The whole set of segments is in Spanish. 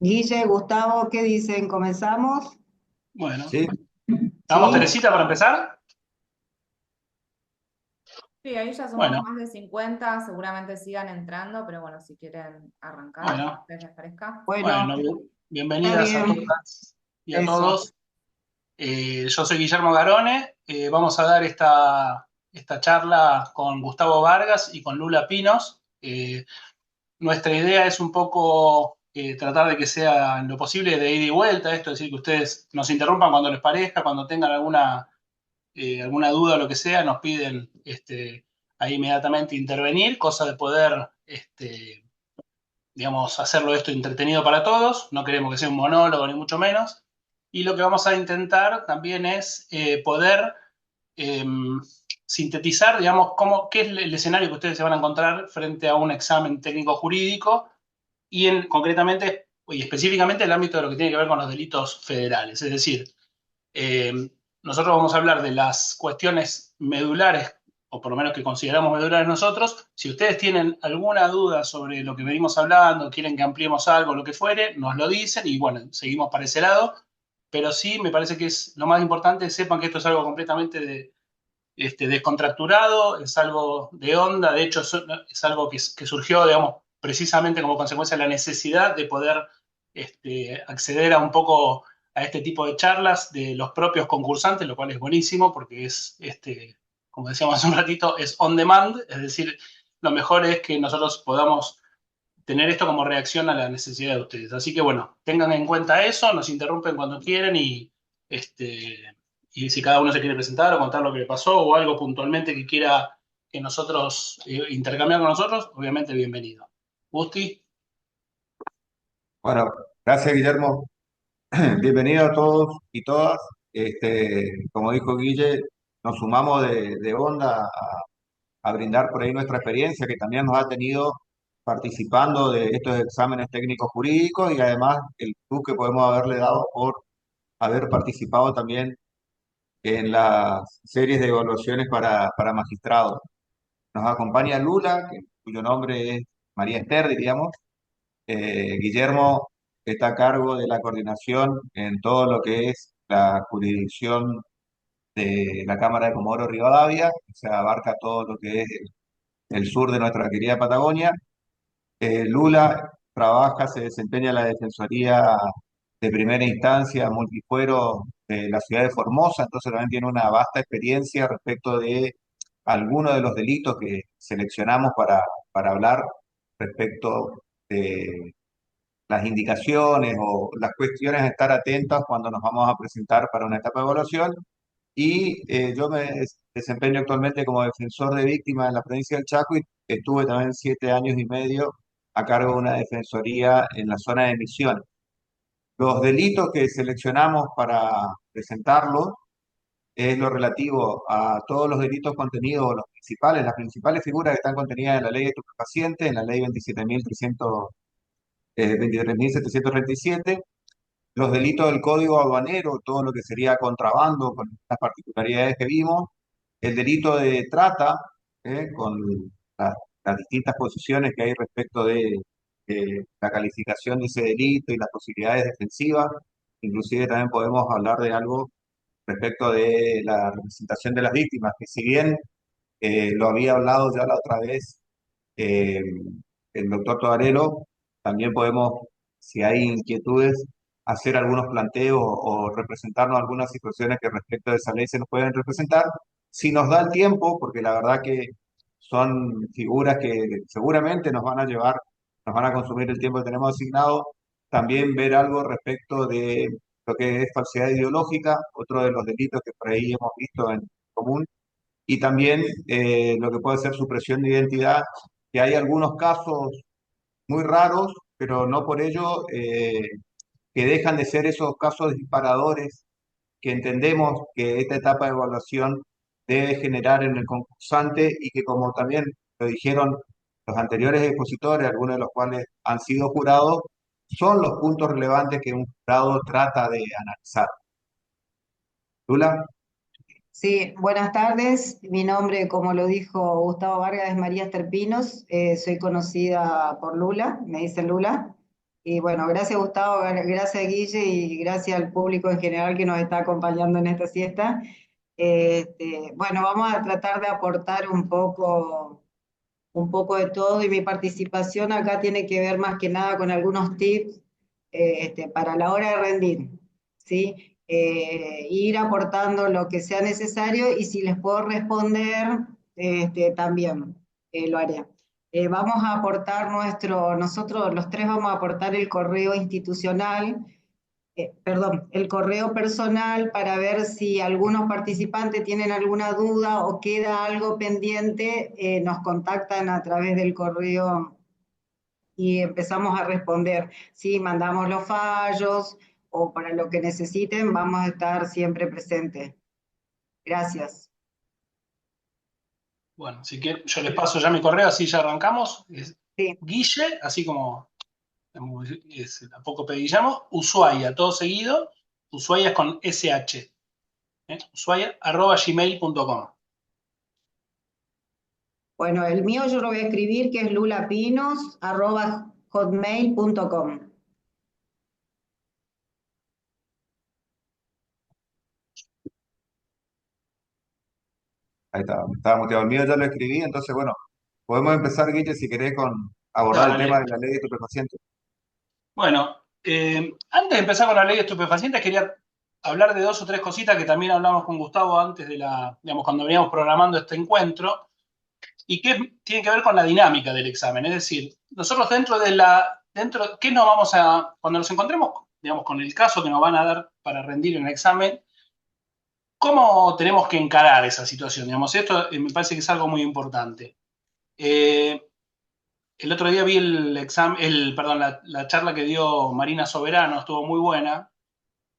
Guille, Gustavo, ¿qué dicen? ¿Comenzamos? Bueno, Sí, ¿vamos, ¿Sí? Teresita, para empezar? Sí, ahí ya somos Bueno, más de 50, seguramente sigan entrando, pero bueno, si quieren arrancar, bueno, ¿les parezca? Bueno, bueno, está bienvenidas a bien. todas y a Eso. todos. Yo soy Guillermo Garone. Vamos a dar esta charla con Gustavo Vargas y con Lula Pinos. Nuestra idea es un poco tratar de que sea en lo posible de ida y vuelta, esto es decir, que ustedes nos interrumpan cuando les parezca, cuando tengan alguna duda o lo que sea, nos piden ahí inmediatamente intervenir, cosa de poder, digamos, hacerlo esto entretenido para todos. No queremos que sea un monólogo, ni mucho menos. Y lo que vamos a intentar también es poder eh, sintetizar, digamos, qué es el escenario que ustedes se van a encontrar frente a un examen técnico jurídico y concretamente y específicamente el ámbito de lo que tiene que ver con los delitos federales. Es decir, eh, nosotros vamos a hablar de las cuestiones medulares, o por lo menos que consideramos medulares nosotros. Si ustedes tienen alguna duda sobre lo que venimos hablando, quieren que ampliemos algo, lo que fuere, nos lo dicen y bueno, seguimos para ese lado. Pero sí, me parece que es lo más importante, sepan que esto es algo completamente descontracturado, es algo de onda, de hecho es algo que surgió, digamos, precisamente como consecuencia de la necesidad de poder acceder a un poco a este tipo de charlas de los propios concursantes, lo cual es buenísimo porque es, como decíamos hace un ratito, es on demand, es decir, lo mejor es que nosotros podamos tener esto como reacción a la necesidad de ustedes. Así que bueno, tengan en cuenta eso, nos interrumpen cuando quieren y si cada uno se quiere presentar o contar lo que le pasó o algo puntualmente que quiera que nosotros intercambiar con nosotros, obviamente bienvenido. Gusti, bueno, gracias Guillermo. Bienvenido a todos y todas. Como dijo Guille, nos sumamos de onda a brindar por ahí nuestra experiencia que también nos ha tenido participando de estos exámenes técnicos jurídicos y además el plus que podemos haberle dado por haber participado también en las series de evaluaciones para magistrados. Nos acompaña Lula, cuyo nombre es María Esther, diríamos. Guillermo está a cargo de la coordinación en todo lo que es la jurisdicción de la Cámara de Comodoro Rivadavia, o sea, abarca todo lo que es el sur de nuestra querida Patagonia. Lula trabaja, se desempeña en la Defensoría de Primera Instancia Multifuero de la ciudad de Formosa, entonces también tiene una vasta experiencia respecto de algunos de los delitos que seleccionamos para hablar respecto de las indicaciones o las cuestiones a estar atentas cuando nos vamos a presentar para una etapa de evaluación. Y yo me desempeño actualmente como defensor de víctimas en la provincia del Chaco y estuve también 7 años y medio a cargo de una defensoría en la zona de Misiones. Los delitos que seleccionamos para presentarlos es lo relativo a todos los delitos contenidos, los principales, las principales figuras que están contenidas en la ley de estupefacientes, en la ley 23.737, los delitos del código aduanero, todo lo que sería contrabando, con las particularidades que vimos, el delito de trata, con la- las distintas posiciones que hay respecto de la calificación de ese delito y las posibilidades defensivas, inclusive también podemos hablar de algo respecto de la representación de las víctimas, que si bien lo había hablado ya la otra vez eh, el doctor Tovarelo, también podemos, si hay inquietudes, hacer algunos planteos o representarnos algunas situaciones que respecto de esa ley se nos pueden representar. Si nos da el tiempo, porque la verdad que son figuras que seguramente nos van a llevar, nos van a consumir el tiempo que tenemos asignado, también ver algo respecto de lo que es falsedad ideológica, otro de los delitos que por ahí hemos visto en común, y también lo que puede ser supresión de identidad, que hay algunos casos muy raros, pero no por ello que dejan de ser esos casos disparadores que entendemos que esta etapa de evaluación debe generar en el concursante y que como también lo dijeron los anteriores expositores, algunos de los cuales han sido jurados, son los puntos relevantes que un jurado trata de analizar. Lula. Sí, buenas tardes. Mi nombre, como lo dijo Gustavo Vargas, es María Esther Pinos. Soy conocida por Lula, me dicen Lula. Y bueno, gracias Gustavo, gracias Guille y gracias al público en general que nos está acompañando en esta siesta. Bueno, vamos a tratar de aportar un poco de todo y mi participación acá tiene que ver más que nada con algunos tips para la hora de rendir, ¿sí? Ir aportando lo que sea necesario y si les puedo responder, también lo haré. Vamos a aportar nosotros los tres vamos a aportar el correo institucional, perdón, el correo personal para ver si algunos participantes tienen alguna duda o queda algo pendiente, nos contactan a través del correo y empezamos a responder. Si mandamos los fallos o para lo que necesiten, vamos a estar siempre presentes. Gracias. Bueno, si quieren, yo les paso ya mi correo, así ya arrancamos. Es Sí. Guille, así como es a poco pedillamos, Ushuaia, todo seguido, Ushuaia es con SH, ushuaia@gmail.com. Bueno, el mío yo lo voy a escribir, que es lulapinos@hotmail.com. Ahí está, estaba motivado. El mío ya lo escribí, entonces bueno, podemos empezar, Guille, si querés, con abordar el tema Dale. de la ley de estupefacientes. Bueno, antes de empezar con la ley de estupefacientes, quería hablar de dos o tres cositas que también hablamos con Gustavo antes de digamos, cuando veníamos programando este encuentro, y que tienen que ver con la dinámica del examen. Es decir, nosotros ¿qué nos vamos cuando nos encontremos, digamos, con el caso que nos van a dar para rendir en el examen, cómo tenemos que encarar esa situación? Digamos, esto me parece que es algo muy importante. El otro día vi la charla que dio Marina Soberano, estuvo muy buena,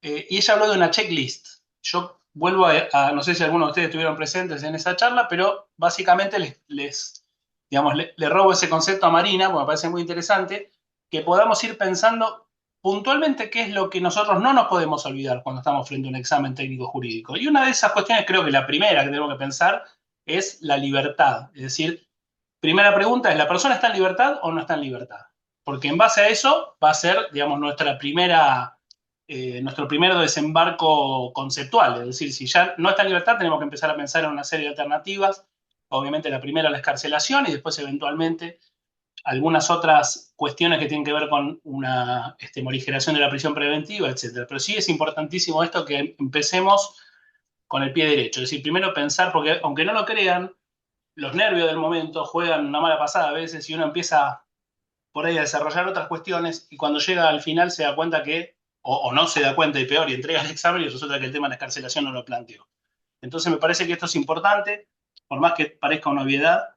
y ella habló de una checklist. Yo vuelvo no sé si algunos de ustedes estuvieron presentes en esa charla, pero básicamente le robo ese concepto a Marina, porque me parece muy interesante, que podamos ir pensando puntualmente qué es lo que nosotros no nos podemos olvidar cuando estamos frente a un examen técnico jurídico. Y una de esas cuestiones, creo que la primera que tenemos que pensar, es la libertad. Es decir, primera pregunta es, ¿la persona está en libertad o no está en libertad? Porque en base a eso va a ser, digamos, nuestro primer desembarco conceptual. Es decir, si ya no está en libertad, tenemos que empezar a pensar en una serie de alternativas. Obviamente la primera la excarcelación y después eventualmente algunas otras cuestiones que tienen que ver con una morigeración de la prisión preventiva, etcétera. Pero sí es importantísimo esto que empecemos con el pie derecho. Es decir, primero pensar, porque aunque no lo crean, los nervios del momento juegan una mala pasada a veces y uno empieza por ahí a desarrollar otras cuestiones y cuando llega al final se da cuenta que, o no se da cuenta y peor, y entrega el examen y resulta que el tema de la escarcelación no lo planteó. Entonces me parece que esto es importante, por más que parezca una obviedad,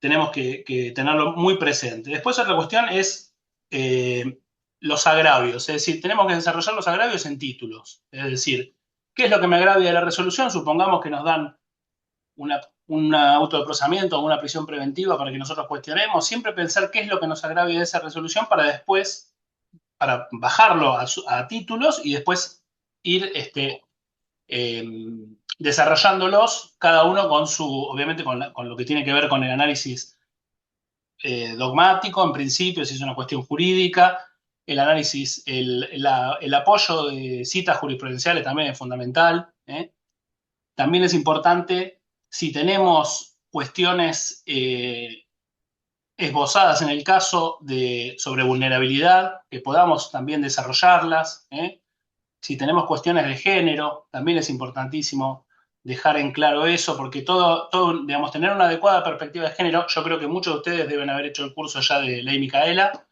tenemos que tenerlo muy presente. Después otra cuestión es los agravios, es decir, tenemos que desarrollar los agravios en títulos, es decir, ¿qué es lo que me agravia de la resolución? Supongamos que nos dan un auto de procesamiento o una prisión preventiva para que nosotros cuestionemos, siempre pensar qué es lo que nos agravia de esa resolución para después, para bajarlo a títulos y después ir desarrollándolos cada uno obviamente con lo que tiene que ver con el análisis dogmático, en principio, si es una cuestión jurídica, el análisis, el apoyo de citas jurisprudenciales también es fundamental. También es importante, si tenemos cuestiones esbozadas en el caso sobre vulnerabilidad, que podamos también desarrollarlas. Si tenemos cuestiones de género, también es importantísimo dejar en claro eso, porque digamos, tener una adecuada perspectiva de género, yo creo que muchos de ustedes deben haber hecho el curso ya de Ley Micaela,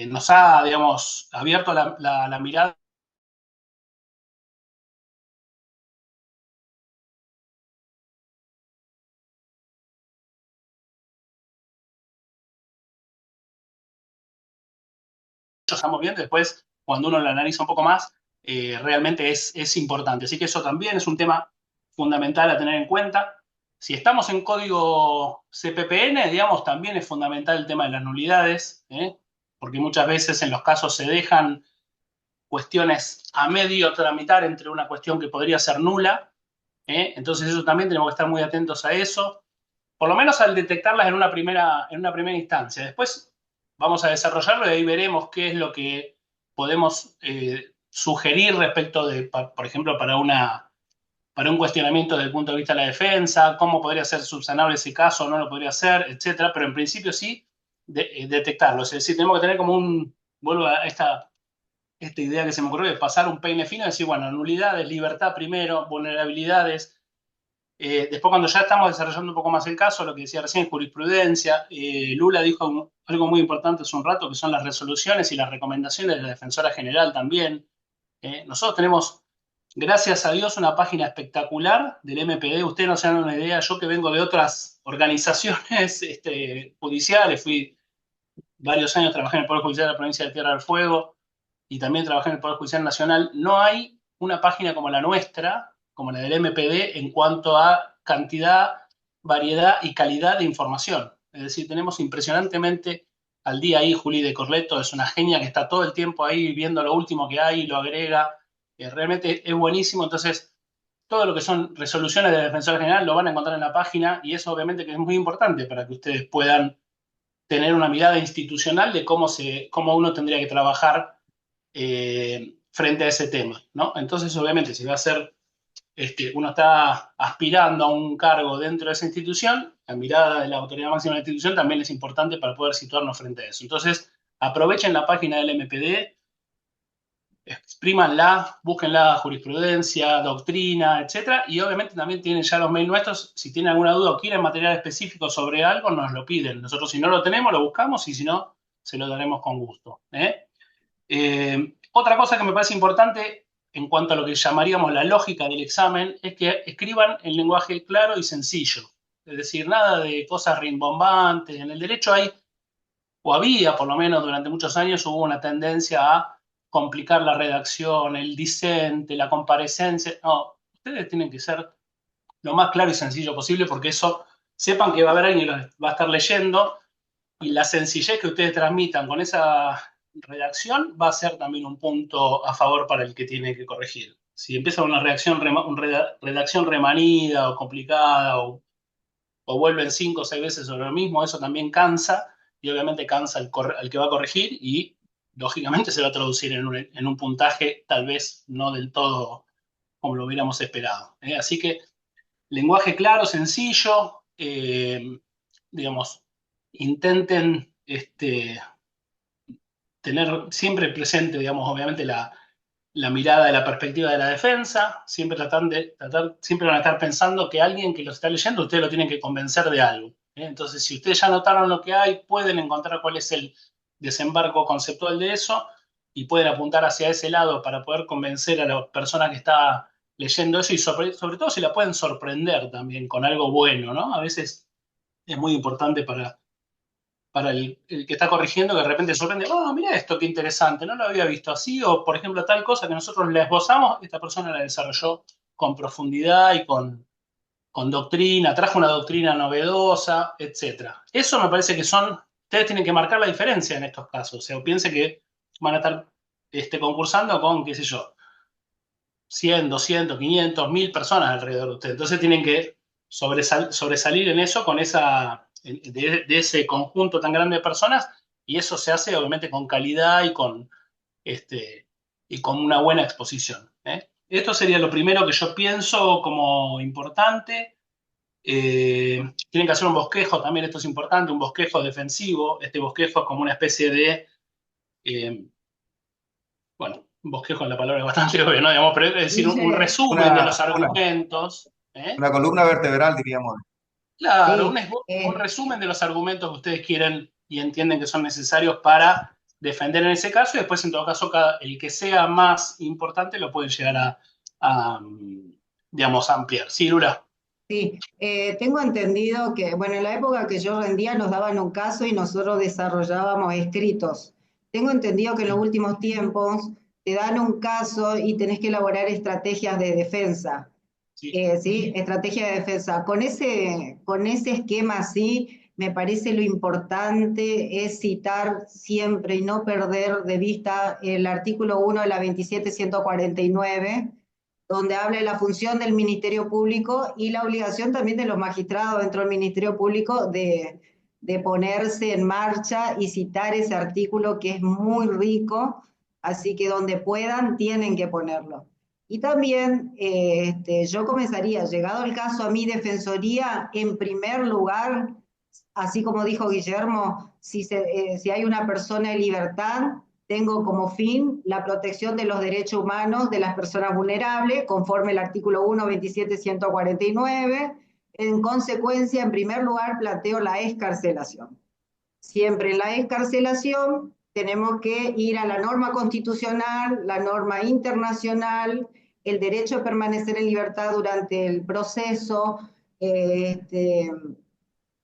nos ha, digamos, abierto la mirada. Estamos viendo, después, cuando uno lo analiza un poco más, realmente es importante. Así que eso también es un tema fundamental a tener en cuenta. Si estamos en código CPPN, digamos, también es fundamental el tema de las nulidades, porque muchas veces en los casos se dejan cuestiones a medio tramitar entre una cuestión que podría ser nula. Entonces eso también tenemos que estar muy atentos a eso, por lo menos al detectarlas en una primera instancia. Después vamos a desarrollarlo y ahí veremos qué es lo que podemos sugerir respecto de, por ejemplo, para un cuestionamiento desde el punto de vista de la defensa, cómo podría ser subsanable ese caso, no lo podría ser, etcétera, pero en principio sí detectarlo. Es decir, tenemos que tener como vuelvo a esta idea que se me ocurrió de pasar un peine fino y decir, bueno, nulidades, libertad primero, vulnerabilidades. Después, cuando ya estamos desarrollando un poco más el caso, lo que decía recién, jurisprudencia, Lula dijo algo muy importante hace un rato, que son las resoluciones y las recomendaciones de la Defensora General también. Nosotros tenemos, gracias a Dios, una página espectacular del MPD. Ustedes no se dan una idea, yo que vengo de otras organizaciones judiciales, fui varios años, trabajé en el Poder Judicial de la Provincia de Tierra del Fuego y también trabajé en el Poder Judicial Nacional. No hay una página como la nuestra, como la del MPD, en cuanto a cantidad, variedad y calidad de información. Es decir, tenemos impresionantemente al día ahí. Juli de Corleto es una genia que está todo el tiempo ahí viendo lo último que hay y lo agrega. Realmente es buenísimo. Entonces, todo lo que son resoluciones de la Defensora General lo van a encontrar en la página, y eso obviamente que es muy importante para que ustedes puedan tener una mirada institucional de cómo uno tendría que trabajar frente a ese tema, ¿no? Entonces, obviamente, si va a ser, uno está aspirando a un cargo dentro de esa institución, la mirada de la autoridad máxima de la institución también es importante para poder situarnos frente a eso. Entonces, aprovechen la página del MPD, exprímanla, búsquenla, jurisprudencia, doctrina, etcétera, y obviamente también tienen ya los mails nuestros. Si tienen alguna duda o quieren material específico sobre algo, nos lo piden. Nosotros, si no lo tenemos, lo buscamos, y si no, se lo daremos con gusto. Otra cosa que me parece importante en cuanto a lo que llamaríamos la lógica del examen es que escriban en lenguaje claro y sencillo. Es decir, nada de cosas rimbombantes. En el derecho hay, o había por lo menos durante muchos años, hubo una tendencia a complicar la redacción, el disente, la comparecencia. No, ustedes tienen que ser lo más claro y sencillo posible, porque eso, sepan que va a haber alguien que los va a estar leyendo, y la sencillez que ustedes transmitan con esa redacción va a ser también un punto a favor para el que tiene que corregir. Si empieza una redacción remanida o complicada, o vuelven 5 o 6 veces sobre lo mismo, eso también cansa, y obviamente cansa al que va a corregir, y lógicamente se va a traducir en un puntaje tal vez no del todo como lo hubiéramos esperado. Así que lenguaje claro, sencillo, digamos, intenten tener siempre presente, digamos, obviamente la mirada de la perspectiva de la defensa. Siempre siempre van a estar pensando que alguien que lo está leyendo, ustedes lo tienen que convencer de algo. Entonces, si ustedes ya notaron lo que hay, pueden encontrar cuál es el desembarco conceptual de eso, y pueden apuntar hacia ese lado para poder convencer a la persona que está leyendo eso, y sobre todo si la pueden sorprender también con algo bueno, ¿no? A veces es muy importante para el que está corrigiendo, que de repente sorprende, oh, mira esto, qué interesante, no lo había visto así, o por ejemplo tal cosa que nosotros le esbozamos, esta persona la desarrolló con profundidad y con doctrina, trajo una doctrina novedosa, etcétera. Eso me parece que ustedes tienen que marcar la diferencia en estos casos. O sea, piense que van a estar concursando con, qué sé yo, 100, 200, 500, 1000 personas alrededor de ustedes. Entonces tienen que sobresalir en eso, de ese conjunto tan grande de personas, y eso se hace obviamente con calidad y con una buena exposición. Esto sería lo primero que yo pienso como importante. Tienen que hacer un bosquejo, también esto es importante, un bosquejo defensivo. Este bosquejo es como una especie de, bueno, un bosquejo en la palabra es bastante obvio, ¿no? Digamos, pero es decir, un resumen de los argumentos. Una columna vertebral, diríamos. Claro, Sí, un resumen de los argumentos que ustedes quieren y entienden que son necesarios para defender en ese caso, y después, en todo caso, el que sea más importante lo pueden llegar digamos, ampliar. Sí, Lula. sí. Tengo entendido que, bueno, en la época que yo rendía nos daban un caso y nosotros desarrollábamos escritos. Tengo entendido que en los últimos tiempos te dan un caso y tenés que elaborar estrategias de defensa. Sí. ¿Sí? Estrategia de defensa. Con ese esquema así, me parece lo importante es citar siempre y no perder de vista el artículo 1 de la 27.149, donde habla de la función del Ministerio Público y la obligación también de los magistrados dentro del Ministerio Público de de ponerse en marcha y citar ese artículo que es muy rico, así que donde puedan tienen que ponerlo. Y también yo comenzaría, llegado el caso a mi defensoría, en primer lugar, así como dijo Guillermo, si hay una persona en libertad, tengo como fin la protección de los derechos humanos de las personas vulnerables, conforme el artículo 1, 27, 149. En consecuencia, en primer lugar, planteo la excarcelación. Siempre en la excarcelación tenemos que ir a la norma constitucional, la norma internacional, el derecho a permanecer en libertad durante el proceso,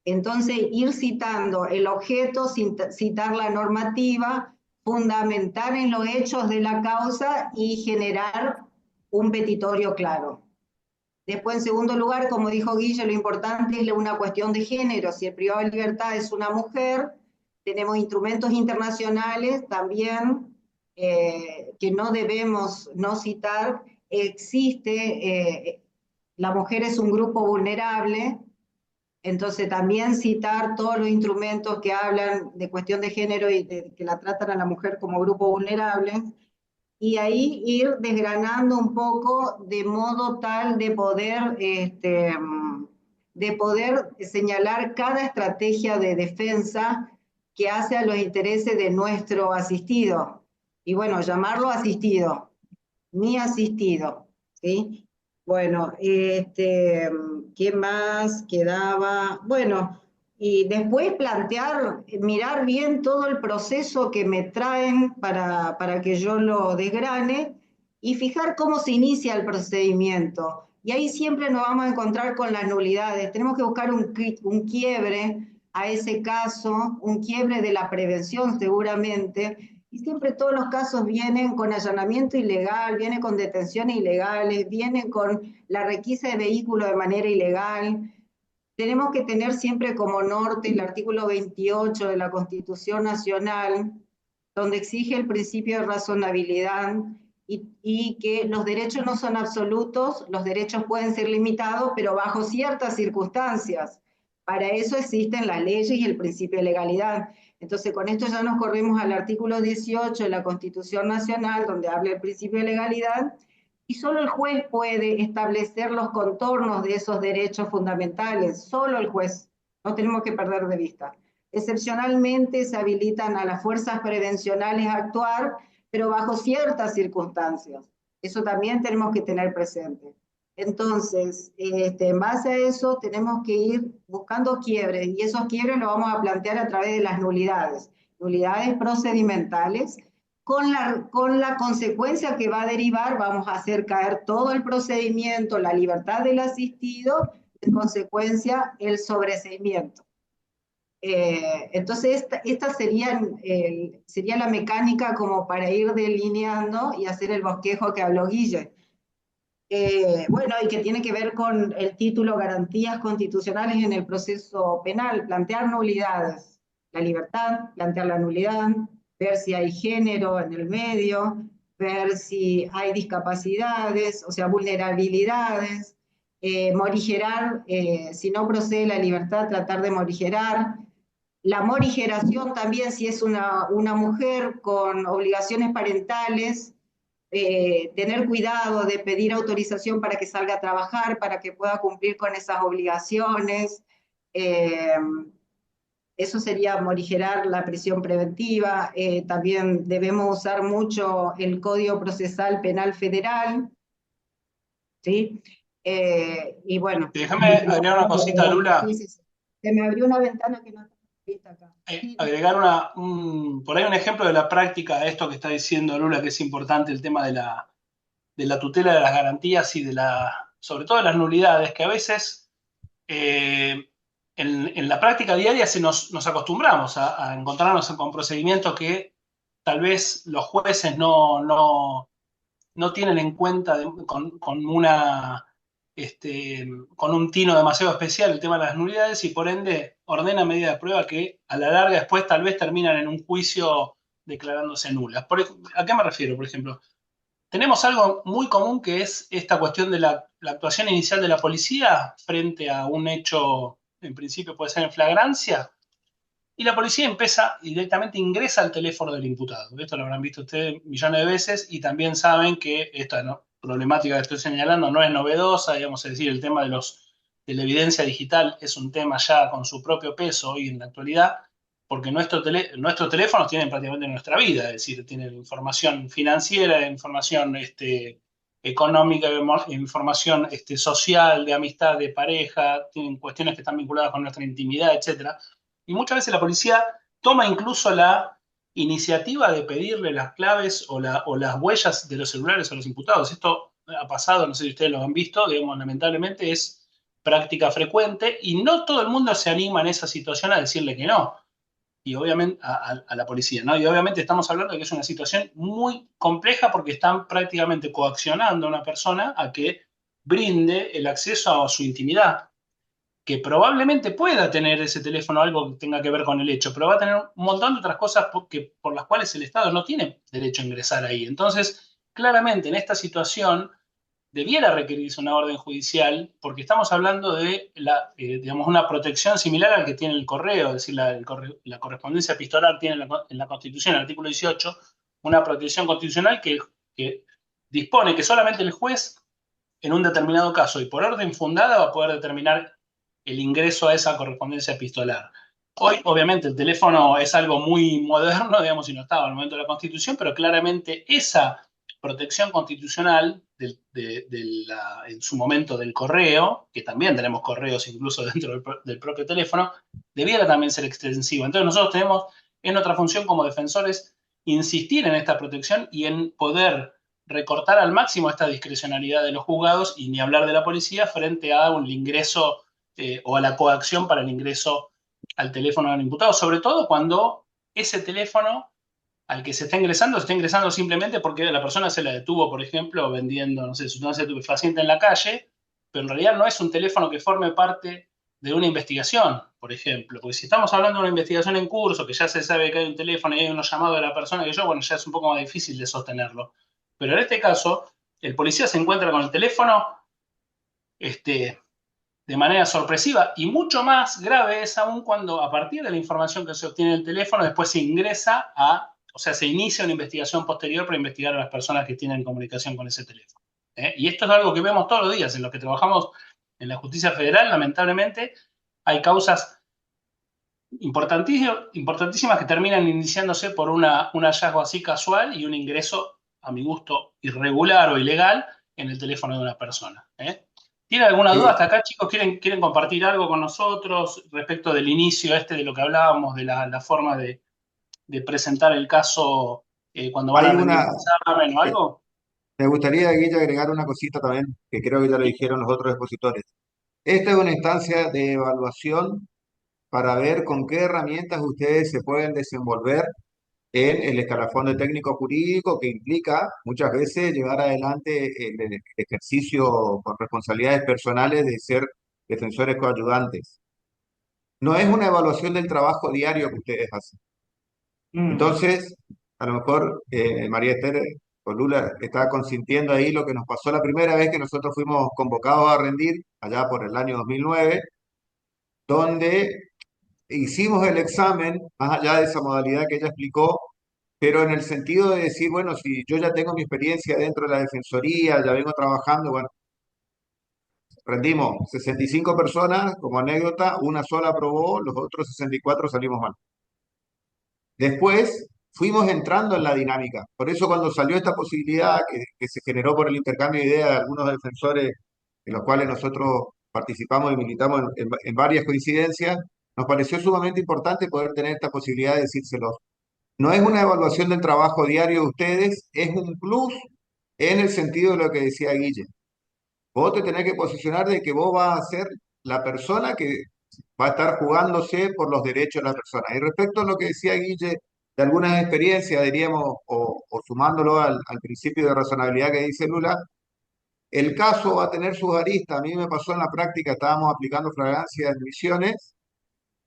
entonces ir citando el objeto, citar la normativa, fundamentar en los hechos de la causa y generar un petitorio claro. Después, en segundo lugar, como dijo Guille, lo importante es una cuestión de género. Si el privado de libertad es una mujer, tenemos instrumentos internacionales también que no debemos no citar. La mujer es un grupo vulnerable, entonces también citar todos los instrumentos que hablan de cuestión de género y que la tratan a la mujer como grupo vulnerable, y ahí ir desgranando un poco de modo tal de poder señalar cada estrategia de defensa que hace a los intereses de nuestro asistido. Y bueno, llamarlo asistido, mi asistido, ¿sí? Bueno, ¿qué más quedaba? Bueno, y después plantear, mirar bien todo el proceso que me traen para que yo lo desgrane y fijar cómo se inicia el procedimiento. Y ahí siempre nos vamos a encontrar con las nulidades. Tenemos que buscar un quiebre a ese caso, un quiebre de la prevención seguramente, y siempre todos los casos vienen con allanamiento ilegal, vienen con detenciones ilegales, vienen con la requisa de vehículos de manera ilegal. Tenemos que tener siempre como norte el artículo 28 de la Constitución Nacional, donde exige el principio de razonabilidad y que los derechos no son absolutos, los derechos pueden ser limitados, pero bajo ciertas circunstancias. Para eso existen las leyes y el principio de legalidad. Entonces, con esto ya nos corremos al artículo 18 de la Constitución Nacional, donde habla el principio de legalidad, y solo el juez puede establecer los contornos de esos derechos fundamentales, solo el juez, no tenemos que perder de vista. Excepcionalmente se habilitan a las fuerzas prevencionales a actuar, pero bajo ciertas circunstancias. Eso también tenemos que tener presente. Entonces, en base a eso, tenemos que ir buscando quiebres, y esos quiebres los vamos a plantear a través de las nulidades procedimentales, con la consecuencia que va a derivar, vamos a hacer caer todo el procedimiento, la libertad del asistido, en consecuencia, el sobreseimiento. Entonces, esta sería la mecánica como para ir delineando y hacer el bosquejo que habló Guille. Bueno, y que tiene que ver con el título Garantías Constitucionales en el Proceso Penal, plantear nulidades, la libertad, plantear la nulidad, ver si hay género en el medio, ver si hay discapacidades, o sea, vulnerabilidades, morigerar, si no procede la libertad, tratar de morigerar. La morigeración también, si es una mujer con obligaciones parentales, tener cuidado de pedir autorización para que salga a trabajar, para que pueda cumplir con esas obligaciones. Eso sería morigerar la prisión preventiva. También debemos usar mucho el Código Procesal Penal Federal, ¿sí? Y bueno. Déjame agregar una cosita, Lula. Sí, sí, sí. Se me abrió una ventana que no está vista acá. Agregar por ahí un ejemplo de la práctica de esto que está diciendo Lula, que es importante el tema de la tutela de las garantías y sobre todo de las nulidades, que a veces en la práctica diaria nos acostumbramos a encontrarnos con procedimientos que tal vez los jueces no tienen en cuenta con un tino demasiado especial el tema de las nulidades, y por ende ordena medidas de prueba que a la larga después tal vez terminan en un juicio declarándose nulas. ¿A qué me refiero? Por ejemplo, tenemos algo muy común que es esta cuestión de la actuación inicial de la policía frente a un hecho, en principio puede ser en flagrancia, y la policía empieza y directamente ingresa al teléfono del imputado. Esto lo habrán visto ustedes millones de veces y también saben que esta problemática que estoy señalando no es novedosa, digamos, es decir, el tema de la evidencia digital es un tema ya con su propio peso hoy en la actualidad, porque nuestros teléfonos tienen prácticamente nuestra vida, es decir, tienen información financiera, información económica, información social, de amistad, de pareja, tienen cuestiones que están vinculadas con nuestra intimidad, etcétera. Y muchas veces la policía toma incluso la iniciativa de pedirle las claves o las huellas de los celulares a los imputados. Esto ha pasado, no sé si ustedes lo han visto, digamos, lamentablemente es práctica frecuente y no todo el mundo se anima en esa situación a decirle que no y obviamente a la policía, ¿no? Y obviamente estamos hablando de que es una situación muy compleja porque están prácticamente coaccionando a una persona a que brinde el acceso a su intimidad, que probablemente pueda tener ese teléfono algo que tenga que ver con el hecho, pero va a tener un montón de otras cosas por las cuales el Estado no tiene derecho a ingresar ahí. Entonces, claramente en esta situación debiera requerirse una orden judicial, porque estamos hablando de digamos, una protección similar al que tiene el correo, es decir, la correspondencia epistolar tiene en la Constitución, el artículo 18, una protección constitucional que dispone que solamente el juez, en un determinado caso y por orden fundada, va a poder determinar el ingreso a esa correspondencia epistolar. Hoy, obviamente, el teléfono es algo muy moderno, digamos, y no estaba al momento de la Constitución, pero claramente esa protección constitucional en su momento del correo, que también tenemos correos incluso dentro del propio teléfono, debiera también ser extensiva. Entonces nosotros tenemos en nuestra función como defensores insistir en esta protección y en poder recortar al máximo esta discrecionalidad de los juzgados y ni hablar de la policía frente a un ingreso o a la coacción para el ingreso al teléfono del imputado, sobre todo cuando ese teléfono al que se está ingresando simplemente porque la persona se la detuvo, por ejemplo, vendiendo, no sé, sustancia estupefaciente en la calle, pero en realidad no es un teléfono que forme parte de una investigación, por ejemplo. Porque si estamos hablando de una investigación en curso, que ya se sabe que hay un teléfono y hay unos llamados de la persona que bueno, ya es un poco más difícil de sostenerlo. Pero en este caso, el policía se encuentra con el teléfono de manera sorpresiva y mucho más grave es aún cuando a partir de la información que se obtiene del teléfono después se ingresa o sea, se inicia una investigación posterior para investigar a las personas que tienen comunicación con ese teléfono. Y esto es algo que vemos todos los días en los que trabajamos en la justicia federal, lamentablemente hay causas importantísimas que terminan iniciándose por un hallazgo así casual y un ingreso, a mi gusto, irregular o ilegal en el teléfono de una persona. ¿Tienen alguna duda hasta acá, chicos? ¿Quieren compartir algo con nosotros respecto del inicio de lo que hablábamos, de la forma de presentar el caso cuando van a Hay rendir una, un examen o eh, algo? me gustaría, Guille, agregar una cosita también, que creo que ya lo Sí. dijeron los otros expositores. Esta es una instancia de evaluación para ver con qué herramientas ustedes se pueden desenvolver en el escalafón de técnico jurídico que implica muchas veces llevar adelante el ejercicio con responsabilidades personales de ser defensores coayudantes. No es una evaluación del trabajo diario que ustedes hacen. Entonces, a lo mejor María Esther o Lula está consintiendo ahí lo que nos pasó la primera vez que nosotros fuimos convocados a rendir, allá por el año 2009, donde hicimos el examen, más allá de esa modalidad que ella explicó, pero en el sentido de decir, bueno, si yo ya tengo mi experiencia dentro de la defensoría, ya vengo trabajando, bueno, rendimos 65 personas, como anécdota, una sola aprobó, los otros 64 salimos mal. Después fuimos entrando en la dinámica. Por eso cuando salió esta posibilidad que se generó por el intercambio de ideas de algunos defensores, en los cuales nosotros participamos y militamos en varias coincidencias, nos pareció sumamente importante poder tener esta posibilidad de decírselos. No es una evaluación del trabajo diario de ustedes, es un plus en el sentido de lo que decía Guille. Vos te tenés que posicionar de que vos vas a ser la persona que va a estar jugándose por los derechos de la persona. Y respecto a lo que decía Guille, de algunas experiencias, diríamos, o sumándolo al principio de razonabilidad que dice Lula, el caso va a tener sus aristas. A mí me pasó en la práctica, estábamos aplicando flagrancia en Misiones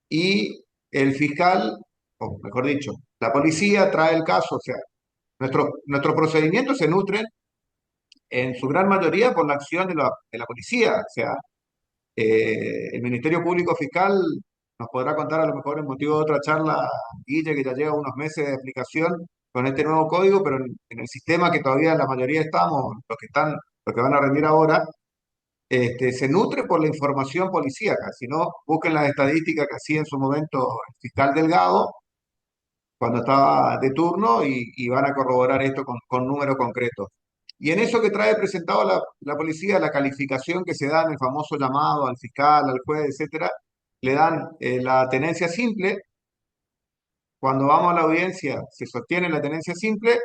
y el fiscal, o mejor dicho, la policía trae el caso. O sea, nuestros procedimientos se nutren en su gran mayoría por la acción de la policía. O sea, el Ministerio Público Fiscal nos podrá contar a lo mejor en motivo de otra charla, Guille, que ya lleva unos meses de aplicación con este nuevo código, pero en el sistema que todavía la mayoría estamos, los que van a rendir ahora, se nutre por la información policíaca. Si no, busquen las estadísticas que hacía en su momento el fiscal Delgado cuando estaba de turno y van a corroborar esto con números concretos. Y en eso que trae presentado la policía, la calificación que se da en el famoso llamado al fiscal, al juez, etcétera, le dan la tenencia simple. Cuando vamos a la audiencia, se sostiene la tenencia simple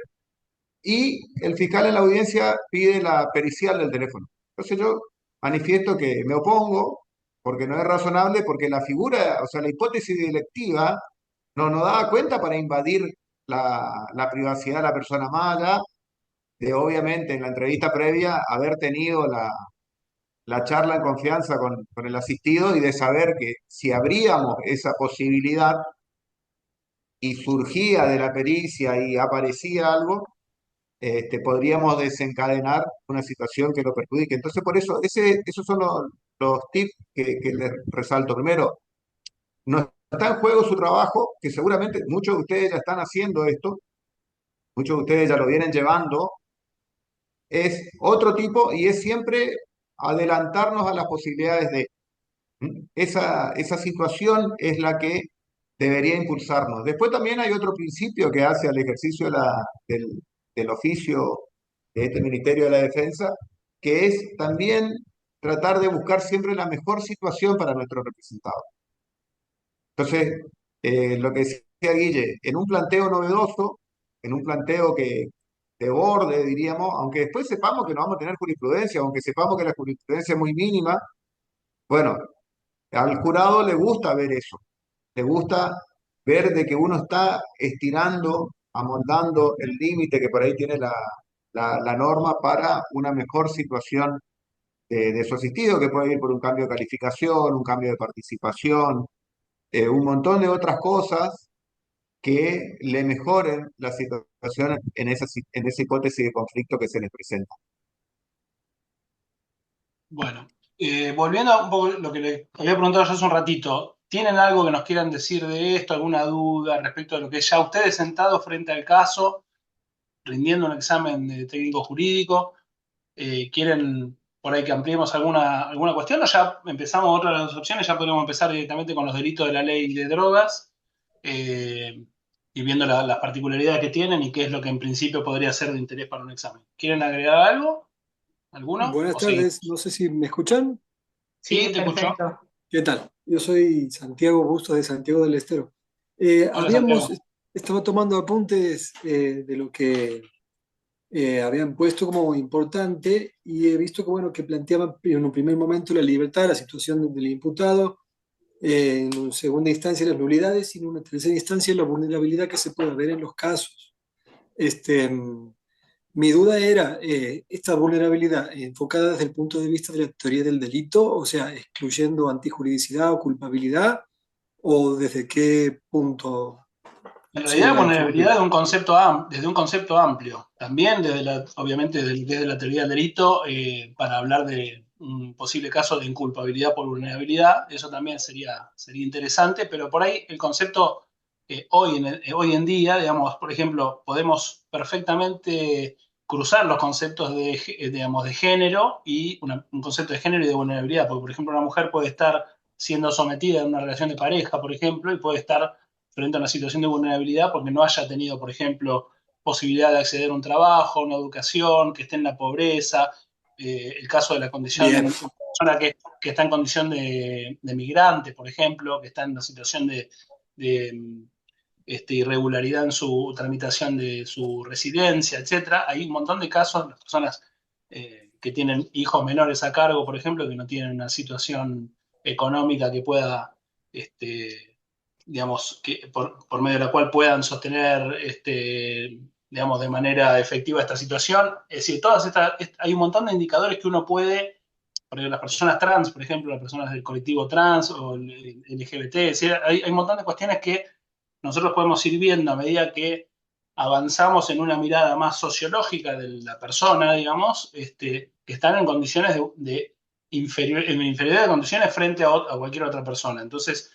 y el fiscal en la audiencia pide la pericial del teléfono. Entonces yo manifiesto que me opongo porque no es razonable, porque la figura, o sea, la hipótesis delictiva no da cuenta para invadir la privacidad de la persona mala, de obviamente en la entrevista previa haber tenido la charla en confianza con el asistido y de saber que si abríamos esa posibilidad y surgía de la pericia y aparecía algo, podríamos desencadenar una situación que lo perjudique. Entonces, por eso, esos son los tips que les resalto. Primero, no está en juego su trabajo, que seguramente muchos de ustedes ya están haciendo esto, muchos de ustedes ya lo vienen llevando, es otro tipo y es siempre adelantarnos a las posibilidades de... Esa situación es la que debería impulsarnos. Después también hay otro principio que hace al ejercicio del oficio de este Ministerio de la Defensa, que es también tratar de buscar siempre la mejor situación para nuestros representados. Entonces, lo que decía Guille, en un planteo novedoso, en un planteo que de borde, diríamos, aunque después sepamos que no vamos a tener jurisprudencia, aunque sepamos que la jurisprudencia es muy mínima, bueno, al jurado le gusta ver eso, le gusta ver de que uno está estirando, amoldando el límite que por ahí tiene la norma para una mejor situación de su asistido, que puede ir por un cambio de calificación, un cambio de participación, un montón de otras cosas que le mejoren la situación en esa hipótesis de conflicto que se les presenta. Bueno, volviendo a un poco lo que le había preguntado yo hace un ratito, ¿tienen algo que nos quieran decir de esto, alguna duda respecto a lo que ya ustedes sentados frente al caso, rindiendo un examen de técnico jurídico, quieren por ahí que ampliemos alguna cuestión o ya empezamos otra de las opciones, ya podemos empezar directamente con los delitos de la ley de drogas y viendo las particularidades que tienen y qué es lo que en principio podría ser de interés para un examen? ¿Quieren agregar algo? ¿Alguno? Buenas ¿O seguimos? tardes, no sé si me escuchan. Sí, Sí, te escucho. perfecto. ¿Qué tal? Yo soy Santiago Bustos de Santiago del Estero. Hola, Santiago. Estaba tomando apuntes de lo que habían puesto como importante y he visto que, bueno, que planteaban en un primer momento la libertad, la situación del imputado, en una segunda instancia las nulidades y en una tercera instancia la vulnerabilidad que se puede ver en los casos. Este, Mi duda era, esta vulnerabilidad enfocada desde el punto de vista de la teoría del delito, o sea, excluyendo antijuridicidad o culpabilidad, o desde qué punto En se realidad, la vulnerabilidad enfocaría. de desde un concepto amplio. También, obviamente, desde la teoría del delito, para hablar de un posible caso de inculpabilidad por vulnerabilidad, eso también sería interesante, pero por ahí el concepto hoy en día, digamos, por ejemplo, podemos perfectamente cruzar los conceptos digamos, de género y un concepto de género y de vulnerabilidad, porque, por ejemplo, una mujer puede estar siendo sometida en una relación de pareja, por ejemplo, y puede estar frente a una situación de vulnerabilidad porque no haya tenido, por ejemplo, posibilidad de acceder a un trabajo, una educación, que esté en la pobreza, el caso de la condición de Bien, una persona que está en condición de migrante, por ejemplo, que está en una situación de irregularidad en su tramitación de su residencia, etcétera. Hay un montón de casos, las personas que tienen hijos menores a cargo, por ejemplo, que no tienen una situación económica que pueda digamos, por medio de la cual puedan sostener, digamos, de manera efectiva esta situación. Es decir, hay un montón de indicadores que uno puede, por ejemplo, las personas trans, por ejemplo, las personas del colectivo trans o el LGBT, es decir, hay un montón de cuestiones que nosotros podemos ir viendo a medida que avanzamos en una mirada más sociológica de la persona, digamos, que están en condiciones en inferioridad de condiciones frente a cualquier otra persona. Entonces,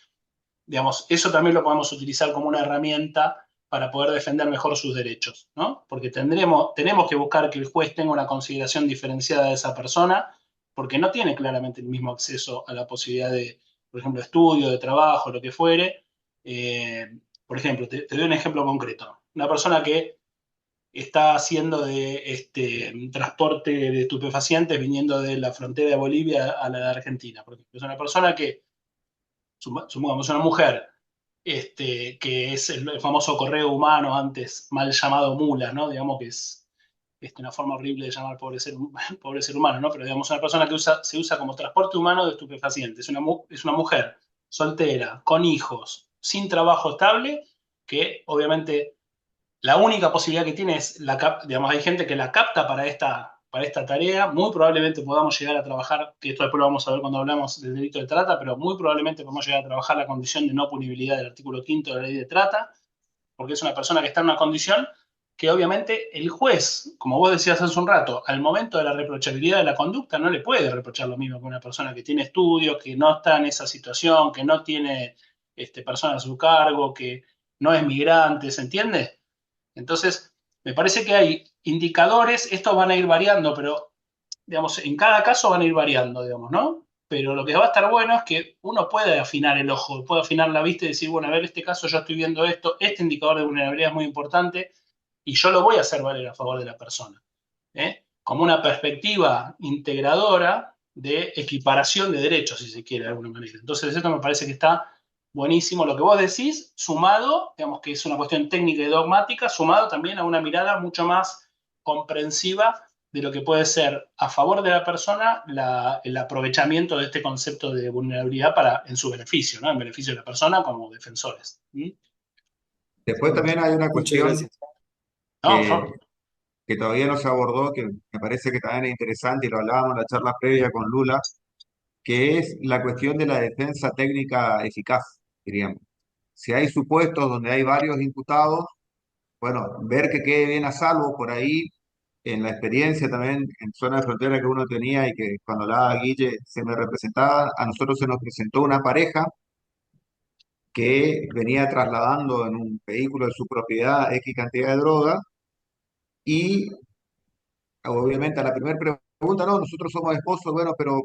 digamos, eso también lo podemos utilizar como una herramienta para poder defender mejor sus derechos, ¿no? Porque tenemos que buscar que el juez tenga una consideración diferenciada de esa persona, porque no tiene claramente el mismo acceso a la posibilidad de, por ejemplo, estudio, de trabajo, lo que fuere. Por ejemplo, te doy un ejemplo concreto. Una persona que está haciendo de transporte de estupefacientes viniendo de la frontera de Bolivia a la de Argentina. Por ejemplo, es una persona que, supongamos, una mujer, que es el famoso correo humano, antes mal llamado mula, ¿no? Digamos que es una forma horrible de llamar pobre ser humano, ¿no? Pero digamos, una persona que se usa como transporte humano de estupefacientes. Es una mujer soltera, con hijos, sin trabajo estable, que obviamente la única posibilidad que tiene es, digamos, hay gente que la capta para esta tarea. Muy probablemente podamos llegar a trabajar, que esto después lo vamos a ver cuando hablamos del delito de trata, pero muy probablemente podamos llegar a trabajar la condición de no punibilidad del artículo 5 de la ley de trata, porque es una persona que está en una condición que obviamente el juez, como vos decías hace un rato, al momento de la reprochabilidad de la conducta no le puede reprochar lo mismo que una persona que tiene estudios, que no está en esa situación, que no tiene personas a su cargo, que no es migrante, ¿se entiende? Entonces, me parece que hay indicadores, estos van a ir variando, pero, digamos, en cada caso van a ir variando, digamos, ¿no? Pero lo que va a estar bueno es que uno puede afinar el ojo, puede afinar la vista y decir, bueno, a ver, en este caso yo estoy viendo esto, este indicador de vulnerabilidad es muy importante y yo lo voy a hacer valer a favor de la persona, ¿eh? Como una perspectiva integradora de equiparación de derechos, si se quiere, de alguna manera. Entonces, esto me parece que está buenísimo lo que vos decís, sumado, digamos que es una cuestión técnica y dogmática, sumado también a una mirada mucho más comprensiva de lo que puede ser a favor de la persona el aprovechamiento de este concepto de vulnerabilidad en su beneficio, ¿no? En beneficio de la persona como defensores. ¿Mm? Después también hay una Muchas cuestión gracias. No, por que, favor. que todavía no se abordó, que me parece que también es interesante y lo hablábamos en la charla previa con Lula, que es la cuestión de la defensa técnica eficaz, diríamos. Si hay supuestos donde hay varios imputados, bueno, ver que quede bien a salvo por ahí, en la experiencia también en zona de frontera que uno tenía y que cuando la Guille se me representaba, a nosotros se nos presentó una pareja que venía trasladando en un vehículo de su propiedad X cantidad de droga y obviamente a la primera pregunta, no, nosotros somos esposos, bueno, pero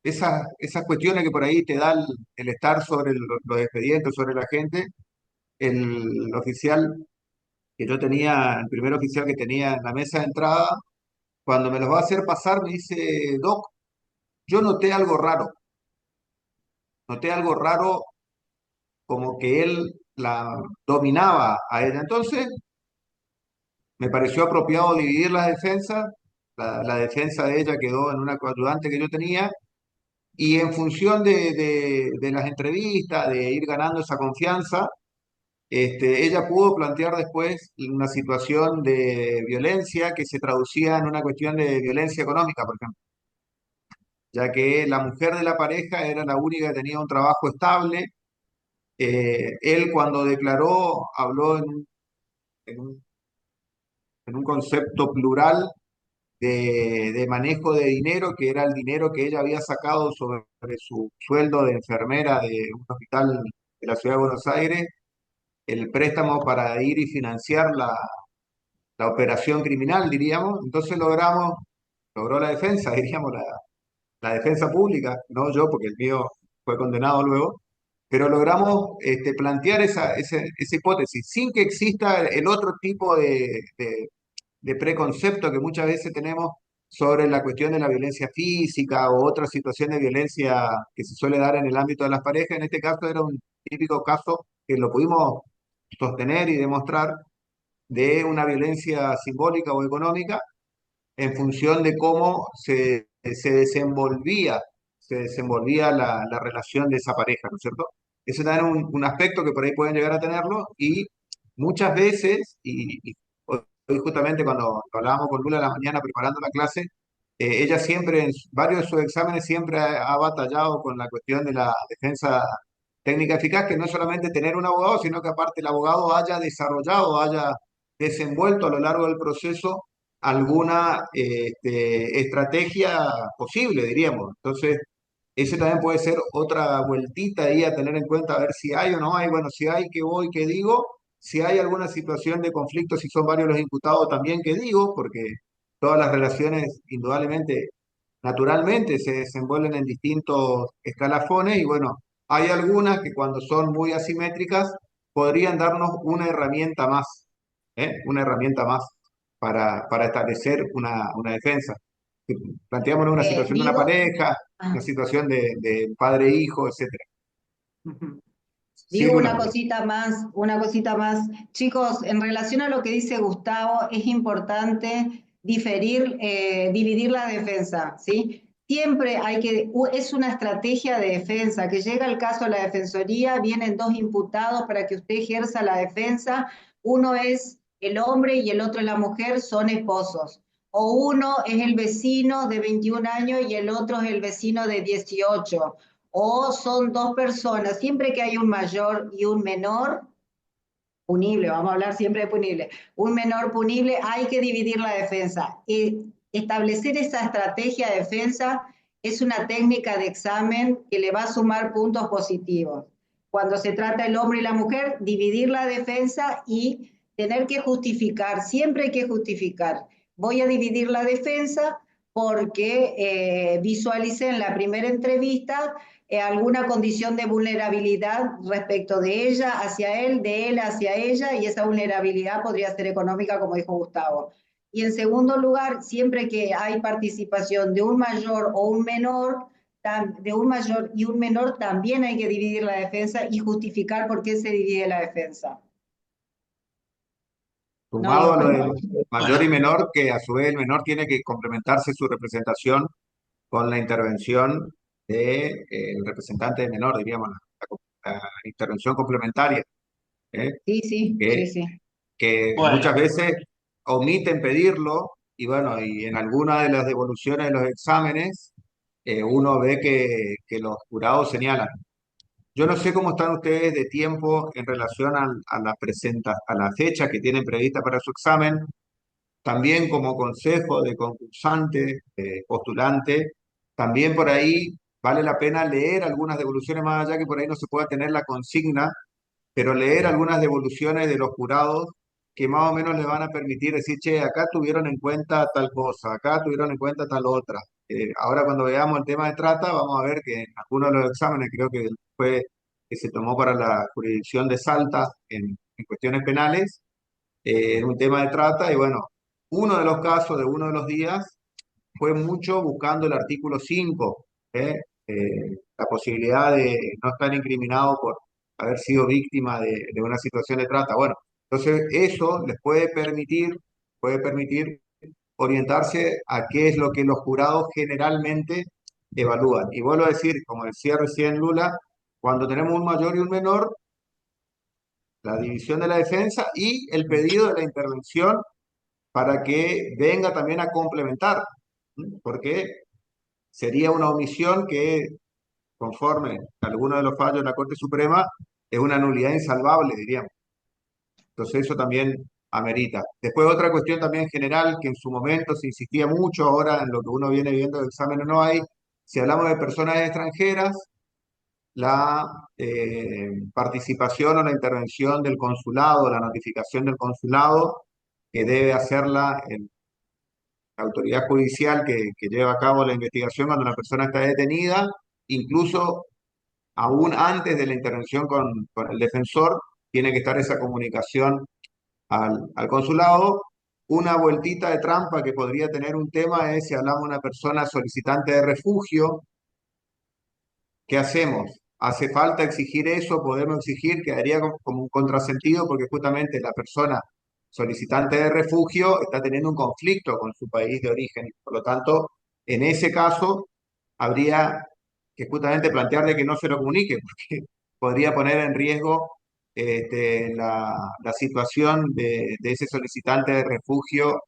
esas cuestiones que por ahí te da el estar sobre los expedientes, sobre la gente, el oficial que yo tenía, el primer oficial que tenía en la mesa de entrada, cuando me los va a hacer pasar, me dice, Doc, yo noté algo raro como que él la dominaba a ella. Entonces, me pareció apropiado dividir las defensas. La defensa de ella quedó en una coayudante que yo tenía y en función de las entrevistas, de ir ganando esa confianza, ella pudo plantear después una situación de violencia que se traducía en una cuestión de violencia económica, por ejemplo, ya que la mujer de la pareja era la única que tenía un trabajo estable. Él cuando declaró habló en un, en un concepto plural de manejo de dinero, que era el dinero que ella había sacado sobre su sueldo de enfermera de un hospital de la ciudad de Buenos Aires, el préstamo para ir y financiar la operación criminal, diríamos. Entonces logró la defensa, diríamos, la defensa pública, no yo, porque el mío fue condenado luego, pero logramos plantear esa hipótesis sin que exista el otro tipo de preconcepto que muchas veces tenemos sobre la cuestión de la violencia física o otra situación de violencia que se suele dar en el ámbito de las parejas. En este caso era un típico caso que lo pudimos sostener y demostrar de una violencia simbólica o económica en función de cómo se desenvolvía la relación de esa pareja, ¿no es cierto? Ese también es un aspecto que por ahí pueden llegar a tenerlo y muchas veces, y hoy justamente cuando hablábamos con Lula a la mañana preparando la clase, ella siempre, en varios de sus exámenes, siempre ha batallado con la cuestión de la defensa técnica eficaz, que no es solamente tener un abogado, sino que aparte el abogado haya desarrollado, haya desenvuelto a lo largo del proceso alguna estrategia posible, diríamos. Entonces, ese también puede ser otra vueltita ahí a tener en cuenta, a ver si hay o no hay. Bueno, si hay, qué voy, qué digo. Si hay alguna situación de conflicto, si son varios los imputados, también qué digo, porque todas las relaciones, indudablemente, naturalmente, se desenvuelven en distintos escalafones y bueno, hay algunas que cuando son muy asimétricas podrían darnos una herramienta más, ¿eh? Una herramienta más para establecer una defensa. Planteamos una situación de una Digo, pareja, una ah, situación de padre-hijo, etcétera. ujú. Sí, Digo Luna. una cosita más, una cosita más. Chicos, en relación a lo que dice Gustavo, es importante dividir la defensa, ¿sí? Siempre es una estrategia de defensa, que llega el caso a la defensoría, vienen dos imputados para que usted ejerza la defensa, uno es el hombre y el otro es la mujer, son esposos. O uno es el vecino de 21 años y el otro es el vecino de 18 o son dos personas, siempre que hay un mayor y un menor, punible, vamos a hablar siempre de punible, un menor punible, hay que dividir la defensa. Establecer esa estrategia de defensa es una técnica de examen que le va a sumar puntos positivos. Cuando se trata el hombre y la mujer, dividir la defensa y tener que justificar, siempre hay que justificar. Voy a dividir la defensa porque visualicé en la primera entrevista alguna condición de vulnerabilidad respecto de ella hacia él, de él hacia ella, y esa vulnerabilidad podría ser económica, como dijo Gustavo. Y en segundo lugar, siempre que hay participación de un mayor o un menor, de un mayor y un menor, también hay que dividir la defensa y justificar por qué se divide la defensa. No Sumado digo a lo más. de mayor y Bueno, menor, que a su vez el menor tiene que complementarse su representación con la intervención del representante del menor, diríamos, la intervención complementaria, ¿eh? Sí, sí, que, sí, sí. que muchas bueno, veces omiten pedirlo y bueno, y en alguna de las devoluciones de los exámenes uno ve que los jurados señalan. Yo no sé cómo están ustedes de tiempo en relación a la a la fecha que tienen prevista para su examen. También como consejo de concursante, postulante, también por ahí vale la pena leer algunas devoluciones, más allá que por ahí no se pueda tener la consigna, pero leer algunas devoluciones de los jurados que más o menos le van a permitir decir, che, acá tuvieron en cuenta tal cosa, acá tuvieron en cuenta tal otra. Ahora cuando veamos el tema de trata, vamos a ver que en algunos de los exámenes, creo que fue que se tomó para la jurisdicción de Salta en cuestiones penales, en un tema de trata, y bueno, uno de los casos de uno de los días fue mucho buscando el artículo 5, ¿eh? La posibilidad de no estar incriminado por haber sido víctima de una situación de trata. Bueno, entonces eso les puede permitir orientarse a qué es lo que los jurados generalmente evalúan. Y vuelvo a decir, como decía recién Lula, cuando tenemos un mayor y un menor, la división de la defensa y el pedido de la intervención para que venga también a complementar, ¿sí? Porque sería una omisión que, conforme a algunos de los fallos de la Corte Suprema, es una nulidad insalvable, diríamos. Entonces eso también amerita. Después otra cuestión también general, que en su momento se insistía mucho, ahora en lo que uno viene viendo de exámenes no hay, si hablamos de personas extranjeras, la participación o la intervención del consulado, la notificación del consulado, que debe hacerla la autoridad judicial que lleva a cabo la investigación cuando una persona está detenida, incluso aún antes de la intervención con el defensor, tiene que estar esa comunicación al consulado. Una vueltita de trampa que podría tener un tema es si hablamos de una persona solicitante de refugio. ¿Qué hacemos? ¿Hace falta exigir eso? ¿Podemos exigir? Quedaría como un contrasentido porque justamente la persona solicitante de refugio está teniendo un conflicto con su país de origen. Por lo tanto, en ese caso, habría que justamente plantearle que no se lo comunique porque podría poner en riesgo la situación de ese solicitante de refugio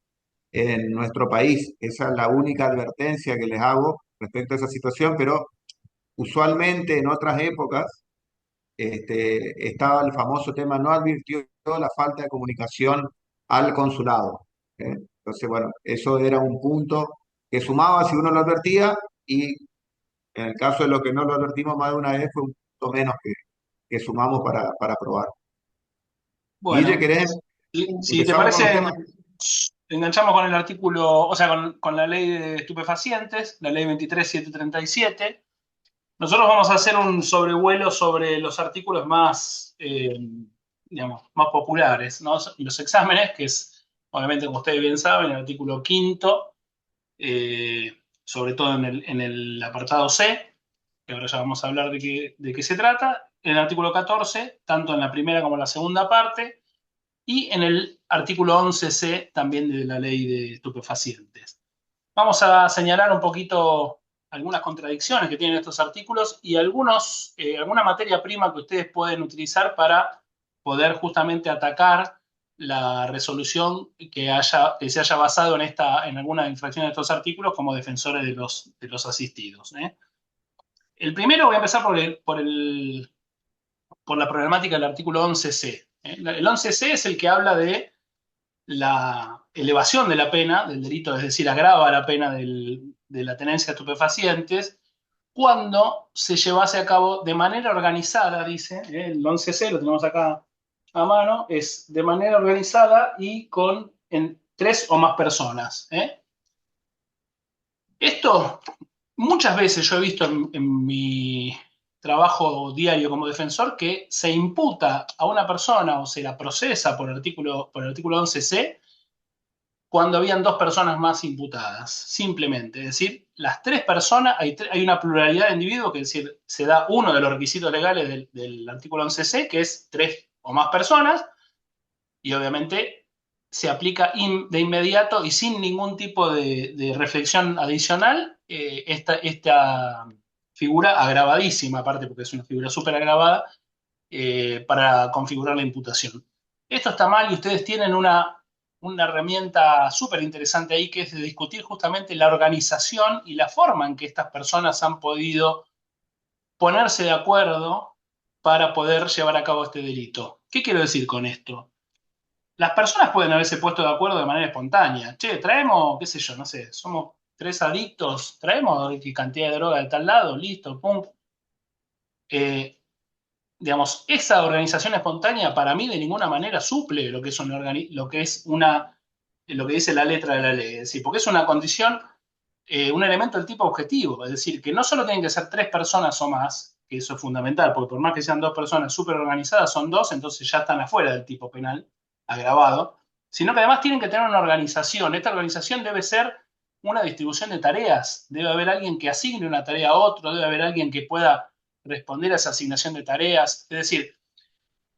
en nuestro país. Esa es la única advertencia que les hago respecto a esa situación, pero usualmente en otras épocas estaba el famoso tema, no advirtió la falta de comunicación al consulado. ¿Eh? Entonces, bueno, eso era un punto que sumaba si uno lo advertía y En el caso de lo que no lo advertimos más de una vez, fue un punto menos que sumamos para probar. Guille, Bueno, ¿querés? si te Empezamos con los parece, temas. enganchamos con el artículo, o sea, con la ley de estupefacientes, la ley 23737. Nosotros vamos a hacer un sobrevuelo sobre los artículos más, digamos, más populares, ¿no? Los exámenes, que es, obviamente, como ustedes bien saben, el artículo quinto, sobre todo en el apartado C, que ahora ya vamos a hablar de qué se trata, en el artículo 14, tanto en la primera como en la segunda parte, y en el artículo 11C también de la ley de estupefacientes. Vamos a señalar un poquito algunas contradicciones que tienen estos artículos y alguna materia prima que ustedes pueden utilizar para poder justamente atacar la resolución que se haya basado en alguna infracción de estos artículos como defensores de los asistidos. El primero voy a empezar por la problemática del artículo 11C. El 11C es el que habla de la elevación de la pena del delito, es decir, agrava la pena de la tenencia de estupefacientes, cuando se llevase a cabo de manera organizada, dice, el 11C, lo tenemos acá a mano, es de manera organizada y en 3 o más personas. Esto, muchas veces yo he visto en mi trabajo diario como defensor que se imputa a una persona o se la procesa por el artículo 11C cuando habían 2 personas más imputadas, simplemente. Es decir, las 3 personas, hay una pluralidad de individuos, que es decir, se da uno de los requisitos legales del artículo 11C, que es 3 o más personas, y obviamente se aplica de inmediato y sin ningún tipo de reflexión adicional esta figura agravadísima, aparte porque es una figura súper agravada, para configurar la imputación. Esto está mal y ustedes tienen una herramienta súper interesante ahí, que es de discutir justamente la organización y la forma en que estas personas han podido ponerse de acuerdo para poder llevar a cabo este delito. ¿Qué quiero decir con esto? Las personas pueden haberse puesto de acuerdo de manera espontánea. Che, traemos, qué sé yo, no sé, somos 3 adictos, traemos cantidad de droga de tal lado, listo, pum. Digamos, esa organización espontánea para mí de ninguna manera suple lo que es lo que dice la letra de la ley. Es decir, porque es una condición, un elemento del tipo objetivo. Es decir, que no solo tienen que ser 3 personas o más, que eso es fundamental, porque por más que sean 2 personas súper organizadas, son 2, entonces ya están afuera del tipo penal agravado, sino que además tienen que tener una organización. Esta organización debe ser una distribución de tareas. Debe haber alguien que asigne una tarea a otro, debe haber alguien que pueda responder a esa asignación de tareas. Es decir,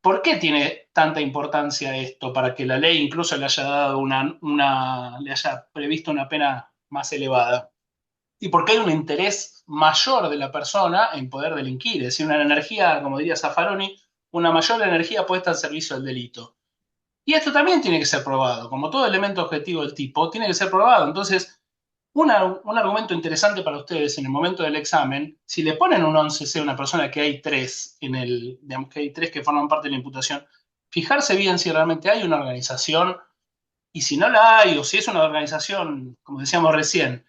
¿por qué tiene tanta importancia esto para que la ley incluso le haya dado le haya previsto una pena más elevada? Y porque hay un interés mayor de la persona en poder delinquir, es decir, una energía, como diría Zaffaroni, una mayor energía puesta al servicio del delito. Y esto también tiene que ser probado, como todo elemento objetivo del tipo, tiene que ser probado. Entonces, un argumento interesante para ustedes en el momento del examen, si le ponen un 11C a una persona que hay 3 digamos que hay 3 que forman parte de la imputación, fijarse bien si realmente hay una organización, y si no la hay, o si es una organización, como decíamos recién,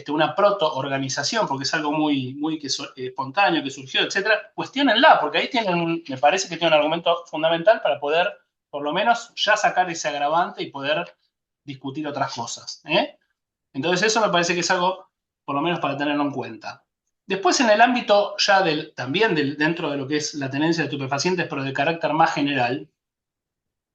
una proto-organización, porque es algo muy espontáneo, que surgió, etcétera, cuestionenla, porque ahí me parece que tiene un argumento fundamental para poder, por lo menos, ya sacar ese agravante y poder discutir otras cosas. Entonces eso me parece que es algo, por lo menos, para tenerlo en cuenta. Después, en el ámbito ya dentro de lo que es la tenencia de estupefacientes, pero de carácter más general,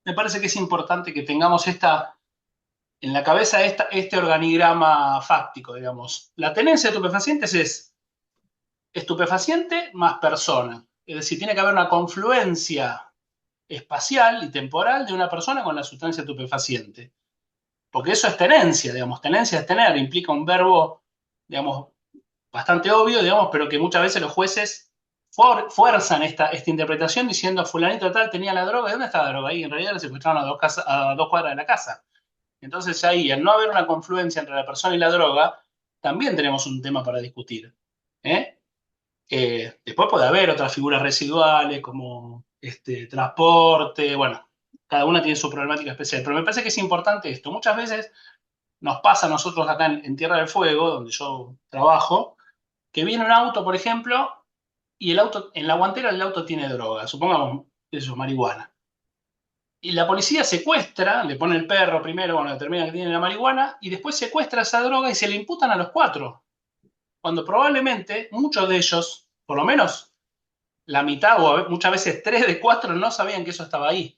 me parece que es importante que tengamos en la cabeza este organigrama fáctico, digamos. La tenencia de estupefacientes es estupefaciente más persona. Es decir, tiene que haber una confluencia espacial y temporal de una persona con la sustancia estupefaciente. Porque eso es tenencia, digamos. Tenencia es tener, implica un verbo, digamos, bastante obvio, digamos, pero que muchas veces los jueces fuerzan esta interpretación diciendo fulanito tal tenía la droga. ¿Y dónde está la droga? Ahí en realidad la secuestraron a 2 cuadras de la casa. Entonces ahí, al no haber una confluencia entre la persona y la droga, también tenemos un tema para discutir. Después puede haber otras figuras residuales como transporte, bueno, cada una tiene su problemática especial, pero me parece que es importante esto. Muchas veces nos pasa a nosotros acá en Tierra del Fuego, donde yo trabajo, que viene un auto, por ejemplo, y el auto, en la guantera del auto tiene droga, supongamos eso, marihuana. Y la policía secuestra, le pone el perro primero, bueno, determina que tiene la marihuana, y después secuestra esa droga y se le imputan a los 4. Cuando probablemente muchos de ellos, por lo menos la mitad o muchas veces 3 de 4, no sabían que eso estaba ahí.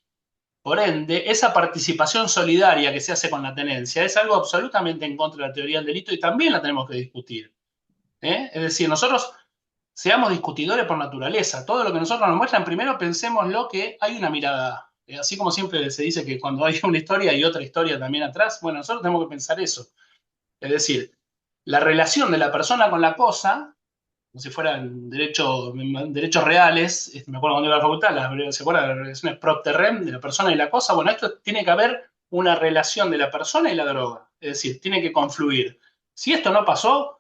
Por ende, esa participación solidaria que se hace con la tenencia es algo absolutamente en contra de la teoría del delito y también la tenemos que discutir. Es decir, nosotros seamos discutidores por naturaleza. Todo lo que nosotros nos muestran, primero pensémoslo que hay una mirada. Así como siempre se dice que cuando hay una historia hay otra historia también atrás, bueno, nosotros tenemos que pensar eso. Es decir, la relación de la persona con la cosa, como si fueran derechos reales, me acuerdo cuando iba a la facultad, ¿se acuerdan de las relaciones prop-terrem de la persona y la cosa? Bueno, esto tiene que haber una relación de la persona y la droga. Es decir, tiene que confluir. Si esto no pasó,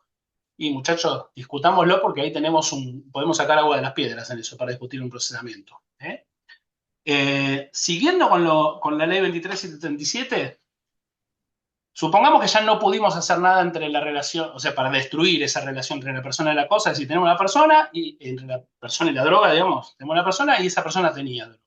y muchachos, discutámoslo porque ahí podemos sacar agua de las piedras en eso para discutir un procesamiento. Siguiendo con la ley 2377, supongamos que ya no pudimos hacer nada entre la relación, o sea, para destruir esa relación entre la persona y la cosa, es decir, tenemos una persona y entre la persona y la droga, digamos, tenemos una persona y esa persona tenía droga.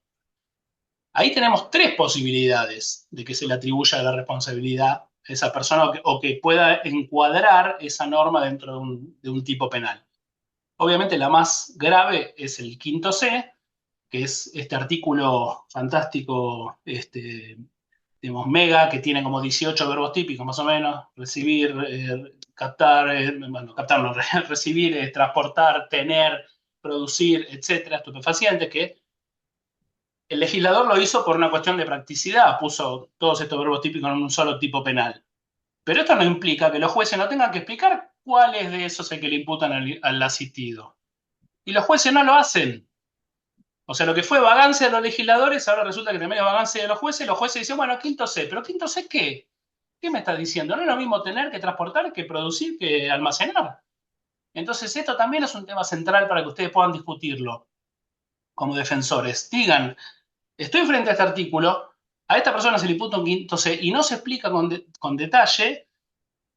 Ahí tenemos 3 posibilidades de que se le atribuya la responsabilidad a esa persona o que pueda encuadrar esa norma dentro de un tipo penal. Obviamente la más grave es el 5C, que es este artículo fantástico, digamos, mega, que tiene como 18 verbos típicos más o menos: recibir, captar, captar no, recibir, transportar, tener, producir, etcétera, estupefacientes, que el legislador lo hizo por una cuestión de practicidad, puso todos estos verbos típicos en un solo tipo penal. Pero esto no implica que los jueces no tengan que explicar cuáles de esos es el que le imputan al asistido. Y los jueces no lo hacen. O sea, lo que fue vagancia de los legisladores, ahora resulta que también es vagancia de los jueces dicen, bueno, 5C, ¿pero 5C qué? ¿Qué me está diciendo? No es lo mismo tener que transportar, que producir, que almacenar. Entonces, esto también es un tema central para que ustedes puedan discutirlo como defensores. Digan, estoy frente a este artículo, a esta persona se le imputa un 5C y no se explica con detalle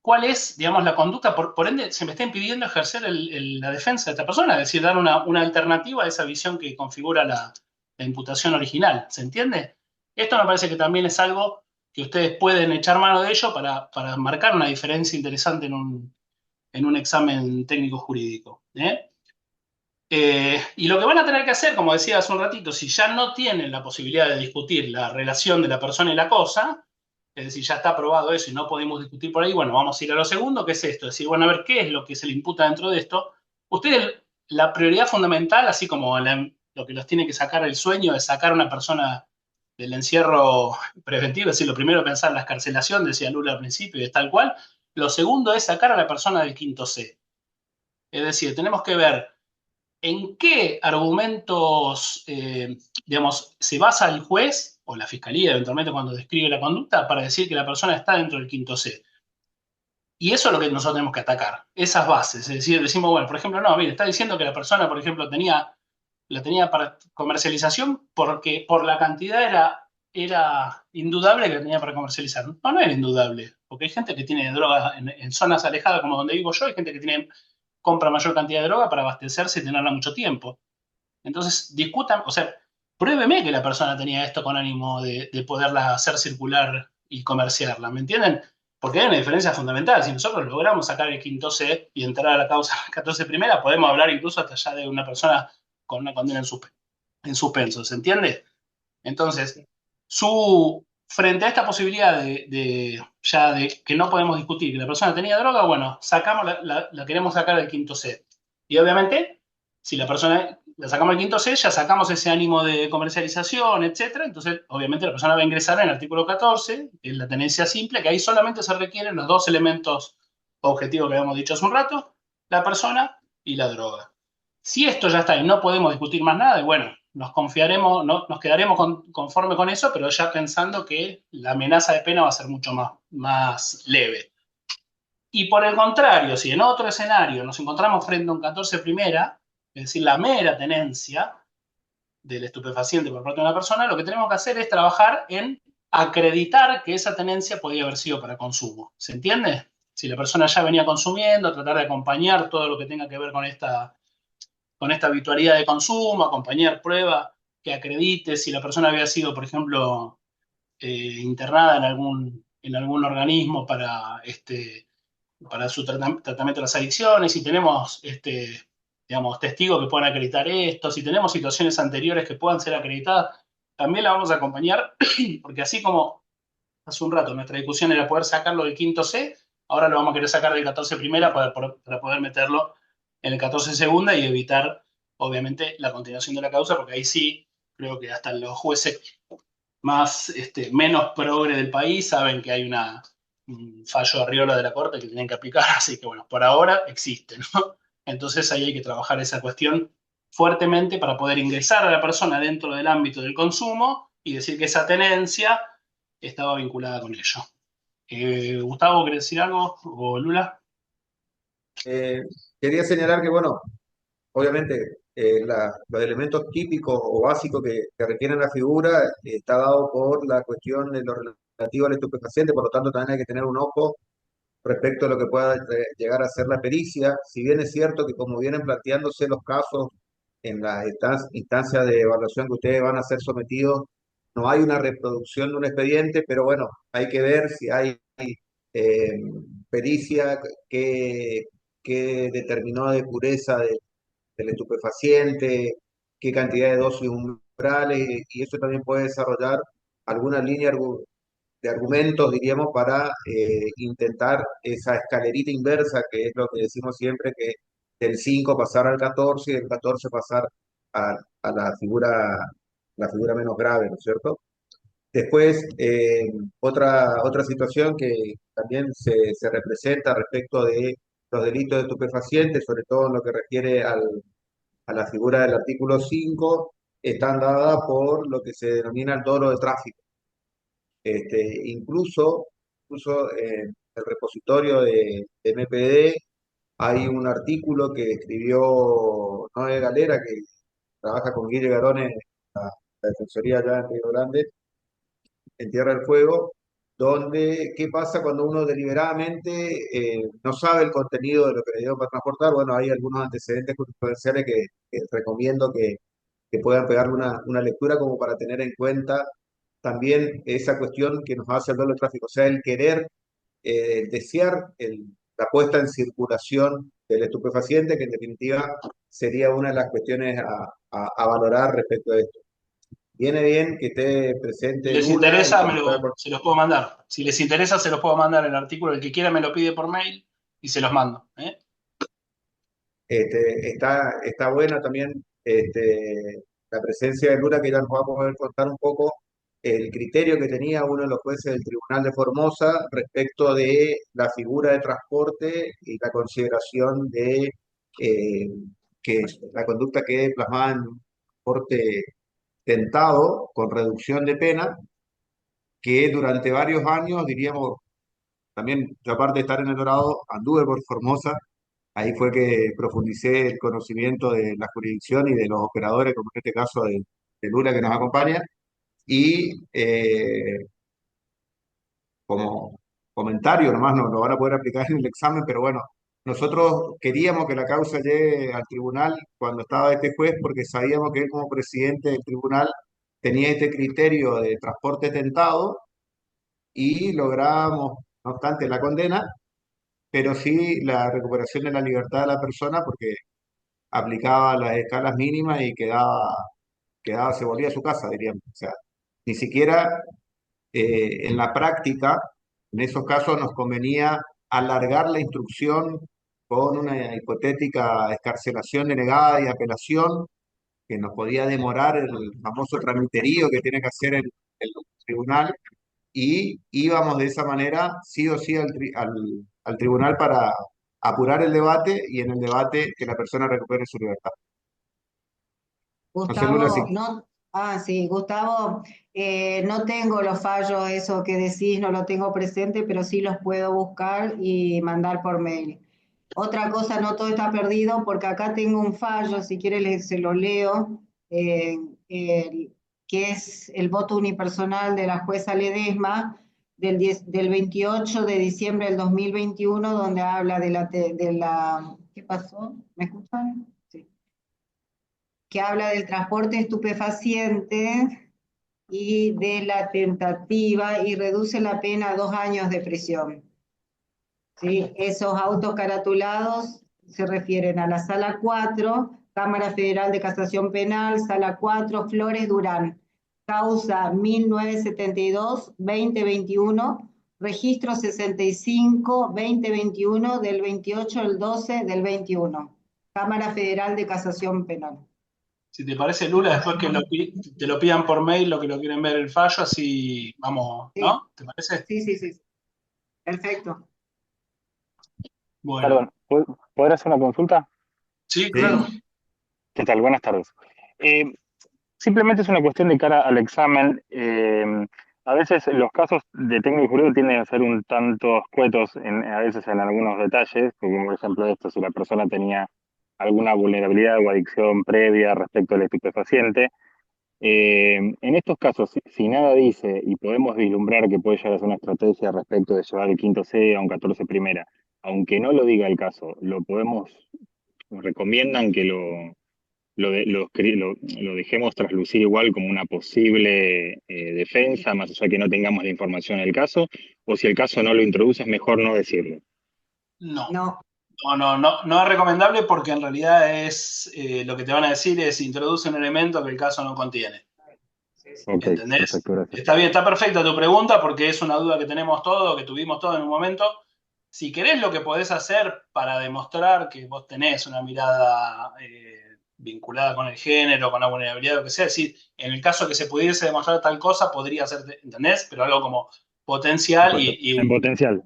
cuál es, digamos, la conducta, por ende se me está impidiendo ejercer la defensa de esta persona, es decir, dar una alternativa a esa visión que configura la imputación original. ¿Se entiende? Esto me parece que también es algo que ustedes pueden echar mano de ello para marcar una diferencia interesante en un examen técnico jurídico. Y lo que van a tener que hacer, como decía hace un ratito, si ya no tienen la posibilidad de discutir la relación de la persona y la cosa, es decir, ya está aprobado eso y no podemos discutir por ahí, bueno, vamos a ir a lo segundo, que es esto, es decir, bueno, a ver qué es lo que se le imputa dentro de esto. Ustedes, la prioridad fundamental, así como lo que los tiene que sacar el sueño, es sacar a una persona del encierro preventivo, es decir, lo primero pensar en la escarcelación, decía Lula al principio, y es tal cual. Lo segundo es sacar a la persona del 5C. Es decir, tenemos que ver en qué argumentos, digamos, se basa el juez o la fiscalía eventualmente cuando describe la conducta para decir que la persona está dentro del 5C. Y eso es lo que nosotros tenemos que atacar, esas bases. Es decir, decimos, bueno, por ejemplo, no, mire, está diciendo que la persona, por ejemplo, la tenía para comercialización porque por la cantidad era indudable que la tenía para comercializar. No, no era indudable, porque hay gente que tiene droga en zonas alejadas como donde vivo yo, hay gente que compra mayor cantidad de droga para abastecerse y tenerla mucho tiempo. Entonces, discutan, o sea, pruébeme que la persona tenía esto con ánimo de poderla hacer circular y comerciarla, ¿me entienden? Porque hay una diferencia fundamental. Si nosotros logramos sacar el 5C y entrar a la causa 14 primera, podemos hablar incluso hasta ya de una persona con una condena en suspenso, ¿se entiende? Entonces, frente a esta posibilidad de que no podemos discutir que la persona tenía droga, bueno, la queremos sacar del 5C. Y obviamente, si la persona la sacamos del 5C, ya sacamos ese ánimo de comercialización, etcétera. Entonces, obviamente, la persona va a ingresar en el artículo 14, que es la tenencia simple, que ahí solamente se requieren los 2 elementos objetivos que habíamos dicho hace un rato, la persona y la droga. Si esto ya está y no podemos discutir más nada, bueno, nos quedaremos conforme con eso, pero ya pensando que la amenaza de pena va a ser mucho más leve. Y por el contrario, si en otro escenario nos encontramos frente a un 14 primera, es decir, la mera tenencia del estupefaciente por parte de una persona, lo que tenemos que hacer es trabajar en acreditar que esa tenencia podía haber sido para consumo. ¿Se entiende? Si la persona ya venía consumiendo, tratar de acompañar todo lo que tenga que ver con esta habitualidad de consumo, acompañar prueba que acredite si la persona había sido, por ejemplo, internada en algún organismo para su tratamiento de las adicciones, si tenemos digamos, testigos que puedan acreditar esto, si tenemos situaciones anteriores que puedan ser acreditadas, también la vamos a acompañar, porque así como hace un rato nuestra discusión era poder sacarlo del quinto C, ahora lo vamos a querer sacar del 14 primera para poder meterlo en el 14 segunda y evitar, obviamente, la continuación de la causa, porque ahí sí creo que hasta los jueces menos progre del país saben que hay un fallo arriola de la Corte que tienen que aplicar, así que bueno, por ahora existe, ¿no? Entonces ahí hay que trabajar esa cuestión fuertemente para poder ingresar a la persona dentro del ámbito del consumo y decir que esa tenencia estaba vinculada con ello. Gustavo, ¿querés decir algo? ¿O Lula? Eh, Quería señalar que, bueno, obviamente los elementos típicos o básicos que requieren la figura está dado por la cuestión de lo relativo al estupefaciente, por lo tanto también hay que tener un ojo respecto a lo que pueda llegar a ser la pericia. Si bien es cierto que como vienen planteándose los casos en las instancias de evaluación que ustedes van a ser sometidos, no hay una reproducción de un expediente, pero bueno, hay que ver si hay eh, pericia que determinó de pureza del estupefaciente, qué cantidad de dosis umbrales, y eso también puede desarrollar alguna línea de argumentos, diríamos, para intentar esa escalerita inversa, que es lo que decimos siempre, que del 5 pasar al 14 y del 14 pasar a la figura menos grave, ¿no es cierto? Después, otra situación que también se representa respecto de los delitos de estupefacientes, sobre todo en lo que refiere a la figura del artículo 5, están dadas por lo que se denomina el dolo de tráfico. Incluso en el repositorio de MPD hay un artículo que escribió Noé Galera, que trabaja con Guille Garone en la Defensoría allá en Río Grande, en Tierra del Fuego, donde qué pasa cuando uno deliberadamente no sabe el contenido de lo que le dieron para transportar. Bueno, hay algunos antecedentes jurisprudenciales que recomiendo que puedan pegarle una lectura como para tener en cuenta también esa cuestión que nos hace el doble tráfico, o sea, el querer, desear la puesta en circulación del estupefaciente, que en definitiva sería una de las cuestiones a valorar respecto a esto. Viene bien que esté Si presente les Lula y interesa, que nos pueda... se los puedo mandar. Si les interesa, se los puedo mandar el artículo. El que quiera me lo pide por mail y se los mando. Está buena también la presencia de Lula, que ya nos va a poder contar un poco el criterio que tenía uno de los jueces del Tribunal de Formosa respecto de la figura de transporte y la consideración de eh, que la conducta quede plasmada en un transporte tentado con reducción de pena, que durante varios años, diríamos, también yo aparte de estar en El Dorado, anduve por Formosa. Ahí fue que profundicé el conocimiento de la jurisdicción y de los operadores, como en este caso de Lula que nos acompaña. Y como comentario, nomás no lo van a poder aplicar en el examen, pero bueno, nosotros queríamos que la causa llegue al tribunal cuando estaba este juez porque sabíamos que él como presidente del tribunal tenía este criterio de transporte tentado y lográbamos, no obstante, la condena, pero sí la recuperación de la libertad de la persona porque aplicaba las escalas mínimas y se volvía a su casa, diríamos. O sea, ni siquiera en la práctica, en esos casos nos convenía alargar la instrucción con una hipotética excarcelación denegada y apelación, que nos podía demorar el famoso tramiterío que tiene que hacer el tribunal, y íbamos de esa manera sí o sí al tribunal para apurar el debate y en el debate que la persona recupere su libertad. No sé, Lula, sí. Gustavo, no, sí, Gustavo, no tengo los fallos, eso que decís, no lo tengo presente, pero sí los puedo buscar y mandar por mail. Otra cosa, no todo está perdido, porque acá tengo un fallo, si quieres se lo leo, que es el voto unipersonal de la jueza Ledesma, del 28 de diciembre del 2021, donde habla ¿qué pasó? ¿Me escuchan? Sí. Que habla del transporte de estupefacientes y de la tentativa y reduce la pena a 2 años de prisión. ¿Sí? Esos autos caratulados se refieren a la Sala 4, Cámara Federal de Casación Penal, Sala 4, Flores Durán, causa 1972-2021, registro 65-2021 del 28 del 12 del 21, Cámara Federal de Casación Penal. Si te parece, Lula, después que te lo pidan por mail, lo que lo quieren ver el fallo, así vamos, Sí. ¿no? ¿Te parece? Sí. Perfecto. Bueno, Perdón, ¿poder hacer una consulta? sí, claro. ¿Qué tal? Buenas tardes. Eh, Simplemente es una cuestión de cara al examen. A veces los casos de técnico jurídico tienden a ser un tanto escuetos, a veces en algunos detalles, como por ejemplo esto, si la persona tenía alguna vulnerabilidad o adicción previa respecto al estupefaciente. En estos casos, si nada dice y podemos vislumbrar que puede llegar a ser una estrategia respecto de llevar el quinto C a un 14 primera, aunque no lo diga el caso, nos recomiendan que lo dejemos traslucir igual como una posible defensa, más allá que no tengamos la información del caso, o si el caso no lo introduce, es mejor no decirlo. No. No es recomendable porque en realidad es lo que te van a decir es introduce un elemento que el caso no contiene. Ok, ¿Entendés? perfecto, gracias. Está bien, está perfecta tu pregunta porque es una duda que tenemos todos, que tuvimos todos en un momento. Si querés, lo que podés hacer para demostrar que vos tenés una mirada vinculada con el género, con la vulnerabilidad, lo que sea, es decir, en el caso que se pudiese demostrar tal cosa, podría ser, ¿entendés? Pero algo como potencial En potencial.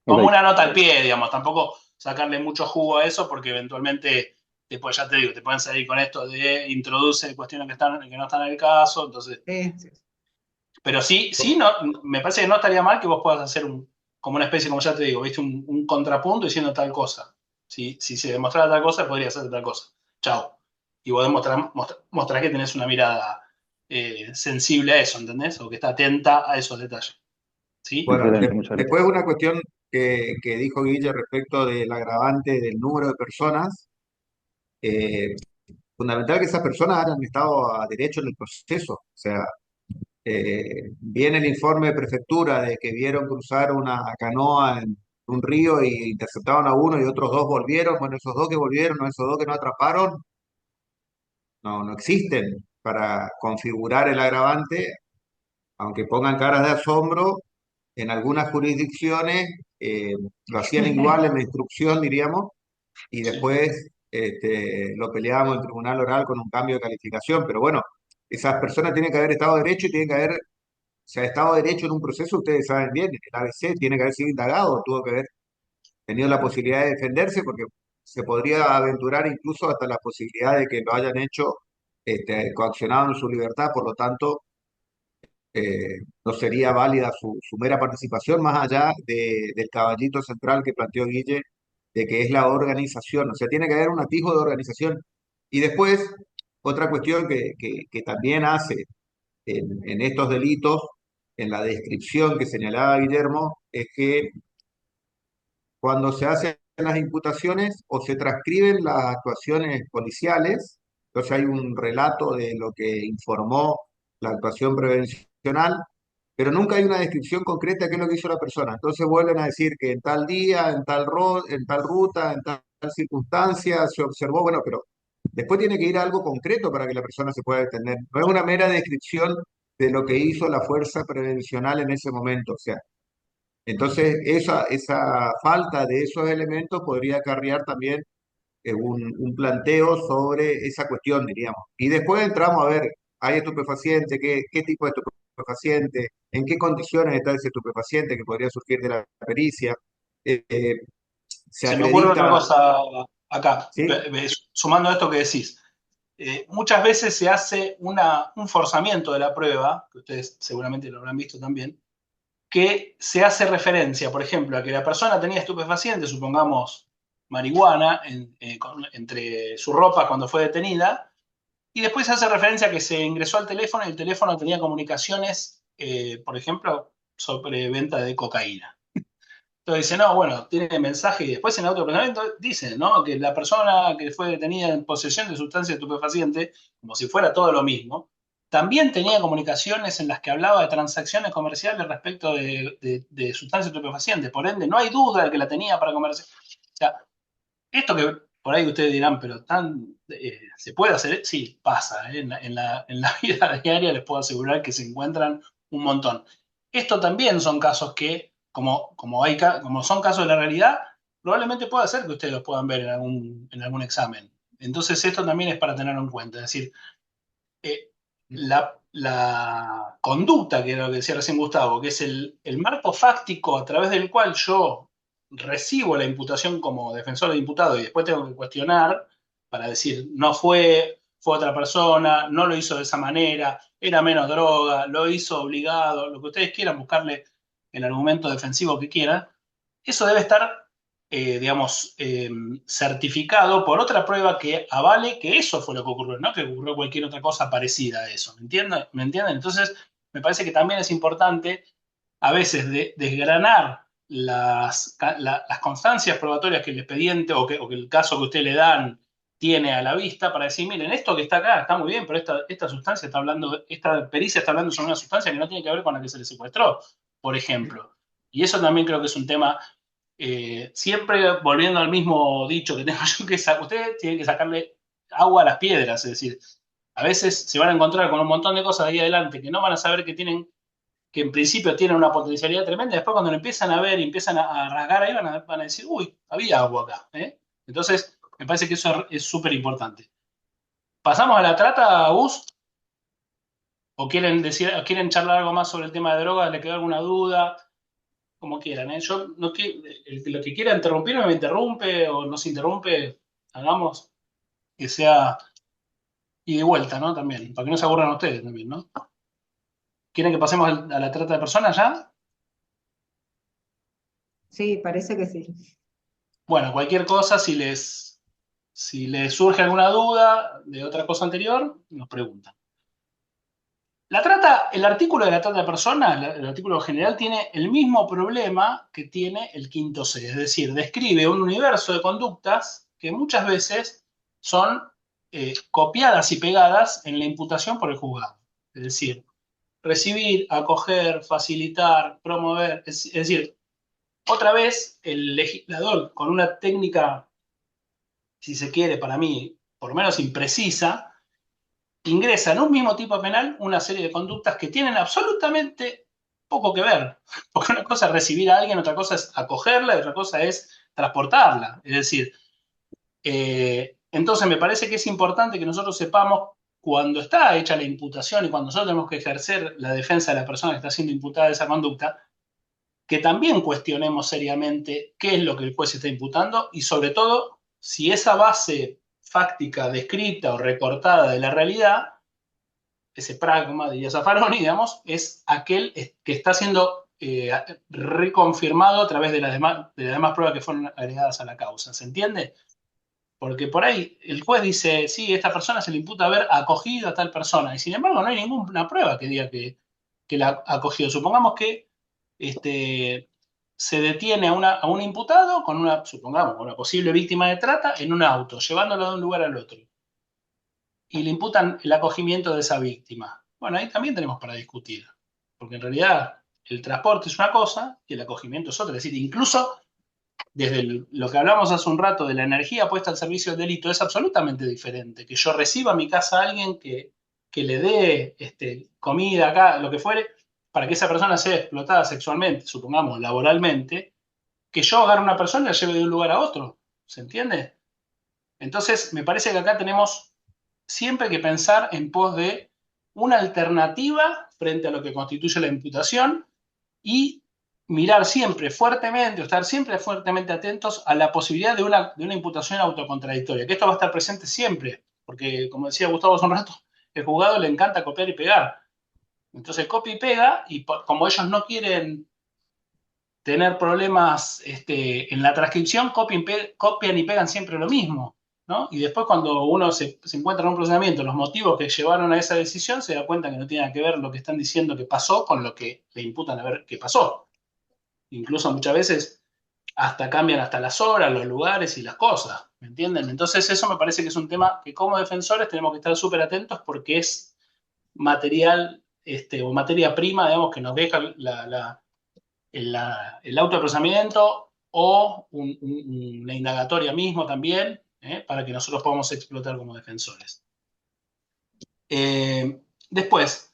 como Ok. una nota al pie, digamos, tampoco sacarle mucho jugo a eso porque eventualmente, después ya te digo, te pueden salir con esto de introduce cuestiones que no están en el caso, entonces... Sí. Pero sí, no, me parece que no estaría mal que vos puedas hacer como una especie, como ya te digo, ¿viste? Un contrapunto diciendo tal cosa. Si se demostrara tal cosa, podría ser tal cosa. Chao. Y vos mostrás que tenés una mirada sensible a eso, ¿entendés? O que está atenta a esos detalles. ¿Sí? Bueno, Excelente, muchas gracias. después una cuestión que dijo Guille respecto del agravante del número de personas. eh, Fundamental que esas personas hayan estado a derecho en el proceso. O sea, viene el informe de prefectura de que vieron cruzar una canoa en un río y interceptaron a uno y otros dos volvieron. Bueno, esos dos que volvieron, o esos dos que no atraparon, no existen para configurar el agravante, aunque pongan caras de asombro. En algunas jurisdicciones lo hacían igual en la instrucción, diríamos, y después lo peleábamos en tribunal oral con un cambio de calificación. Pero bueno, esas personas tienen que haber estado derecho y tienen que haber, si ha estado derecho en un proceso, ustedes saben bien, el ABC tiene que haber sido indagado, tuvo que haber tenido la posibilidad de defenderse, porque se podría aventurar incluso hasta la posibilidad de que lo hayan hecho coaccionado en su libertad. Por lo tanto, no sería válida su mera participación, más allá del caballito central que planteó Guille, de que es la organización. O sea, tiene que haber un atisbo de organización. Y después, otra cuestión que también hace en estos delitos, en la descripción que señalaba Guillermo, es que cuando se hacen las imputaciones o se transcriben las actuaciones policiales, entonces hay un relato de lo que informó la actuación prevencional, pero nunca hay una descripción concreta de qué es lo que hizo la persona. Entonces vuelven a decir que en tal día, en tal ruta, en tal circunstancia se observó, bueno, pero después tiene que ir a algo concreto para que la persona se pueda detener. No es una mera descripción de lo que hizo la fuerza prevencional en ese momento. O sea, entonces esa falta de esos elementos podría acarrear también un planteo sobre esa cuestión, diríamos. Y después entramos a ver, ¿hay estupefaciente? ¿Qué tipo de estupefaciente? ¿En qué condiciones está ese estupefaciente que podría surgir de la pericia? Se Se me ocurre otra acredita, cosa acá, ¿sí? sumando a esto que decís. Muchas veces se hace un forzamiento de la prueba, que ustedes seguramente lo habrán visto también, que se hace referencia, por ejemplo, a que la persona tenía estupefacientes, supongamos marihuana, entre su ropa cuando fue detenida, y después se hace referencia a que se ingresó al teléfono y el teléfono tenía comunicaciones, por ejemplo, sobre venta de cocaína. Entonces dice, no, bueno, tiene mensaje y después en el autoprocesamiento dice, ¿no? Que la persona que fue detenida en posesión de sustancia estupefaciente, como si fuera todo lo mismo, también tenía comunicaciones en las que hablaba de transacciones comerciales respecto de sustancias estupefacientes. Por ende, no hay duda de que la tenía para comerciar. O sea, esto que por ahí ustedes dirán, pero ¿se puede hacer? Sí, pasa. En la vida diaria les puedo asegurar que se encuentran un montón. Esto también son casos que, como son casos de la realidad, probablemente pueda ser que ustedes los puedan ver en algún examen. Entonces esto también es para tenerlo en cuenta. Es decir, la conducta, que era lo que decía recién Gustavo, que es el marco fáctico a través del cual yo recibo la imputación como defensor del imputado y después tengo que cuestionar para decir, no fue otra persona, no lo hizo de esa manera, era menos droga, lo hizo obligado, lo que ustedes quieran, buscarle el argumento defensivo que quieran, eso debe estar, digamos, certificado por otra prueba que avale que eso fue lo que ocurrió, no que ocurrió cualquier otra cosa parecida a eso, ¿me entienden? Entonces, me parece que también es importante a veces desgranar las constancias probatorias que el expediente o que el caso que usted le dan tiene a la vista para decir, miren, esto que está acá está muy bien, pero esta sustancia está hablando, esta pericia está hablando sobre una sustancia que no tiene que ver con la que se le secuestró, por ejemplo. Y eso también creo que es un tema, siempre volviendo al mismo dicho que tengo yo, que ustedes tienen que sacarle agua a las piedras, es decir, a veces se van a encontrar con un montón de cosas de ahí adelante que no van a saber que en principio tienen una potencialidad tremenda, después cuando lo empiezan a ver y empiezan a rasgar ahí van a decir, uy, había agua acá. Entonces, me parece que eso es súper importante. ¿Pasamos a la trata, Gus? ¿O quieren charlar algo más sobre el tema de drogas? ¿Le quedó alguna duda? Como quieran, ¿eh? Yo no lo que quiera interrumpirme me interrumpe o nos interrumpe, hagamos que sea y de vuelta, ¿no? También, para que no se aburran ustedes también, ¿no? ¿Quieren que pasemos a la trata de personas ya? Sí, parece que sí. Bueno, cualquier cosa, si les surge alguna duda de otra cosa anterior, nos preguntan. El artículo de la trata de personas, el artículo general, tiene el mismo problema que tiene el quinto C, es decir, describe un universo de conductas que muchas veces son copiadas y pegadas en la imputación por el juzgado. Es decir, recibir, acoger, facilitar, promover, es decir, otra vez el legislador con una técnica, si se quiere, para mí, por lo menos imprecisa, ingresa en un mismo tipo penal una serie de conductas que tienen absolutamente poco que ver. Porque una cosa es recibir a alguien, otra cosa es acogerla y otra cosa es transportarla. Es decir, entonces me parece que es importante que nosotros sepamos cuando está hecha la imputación y cuando nosotros tenemos que ejercer la defensa de la persona que está siendo imputada de esa conducta, que también cuestionemos seriamente qué es lo que el juez está imputando y sobre todo si esa base fáctica descrita o recortada de la realidad, ese pragma, diría Zaffaroni, digamos, es aquel que está siendo reconfirmado a través de las demás pruebas que fueron agregadas a la causa. ¿Se entiende? Porque por ahí el juez dice, sí, esta persona se le imputa haber acogido a tal persona, y sin embargo no hay ninguna prueba que diga que la ha acogido. Supongamos que se detiene a un imputado con una posible víctima de trata en un auto, llevándolo de un lugar al otro. Y le imputan el acogimiento de esa víctima. Bueno, ahí también tenemos para discutir. Porque en realidad el transporte es una cosa y el acogimiento es otra. Es decir, incluso desde lo que hablamos hace un rato de la energía puesta al servicio del delito es absolutamente diferente. Que yo reciba a mi casa a alguien que le dé comida acá, lo que fuere, para que esa persona sea explotada sexualmente, supongamos laboralmente, que yo agarre a una persona y la lleve de un lugar a otro. ¿Se entiende? Entonces, me parece que acá tenemos siempre que pensar en pos de una alternativa frente a lo que constituye la imputación y mirar siempre fuertemente, o estar siempre fuertemente atentos a la posibilidad de una imputación autocontradictoria, que esto va a estar presente siempre, porque como decía Gustavo hace un rato, el juzgado le encanta copiar y pegar. Entonces copia y pega, y como ellos no quieren tener problemas en la transcripción, copian y pegan siempre lo mismo. ¿no? Y después cuando uno se encuentra en un procesamiento, los motivos que llevaron a esa decisión, se da cuenta que no tiene nada que ver lo que están diciendo que pasó con lo que le imputan a ver qué pasó. Incluso muchas veces hasta cambian hasta las horas, los lugares y las cosas, ¿me entienden? Entonces eso me parece que es un tema que como defensores tenemos que estar súper atentos porque es material o materia prima, digamos, que nos deja el autoprocesamiento o una indagatoria mismo también, para que nosotros podamos explotar como defensores. Después,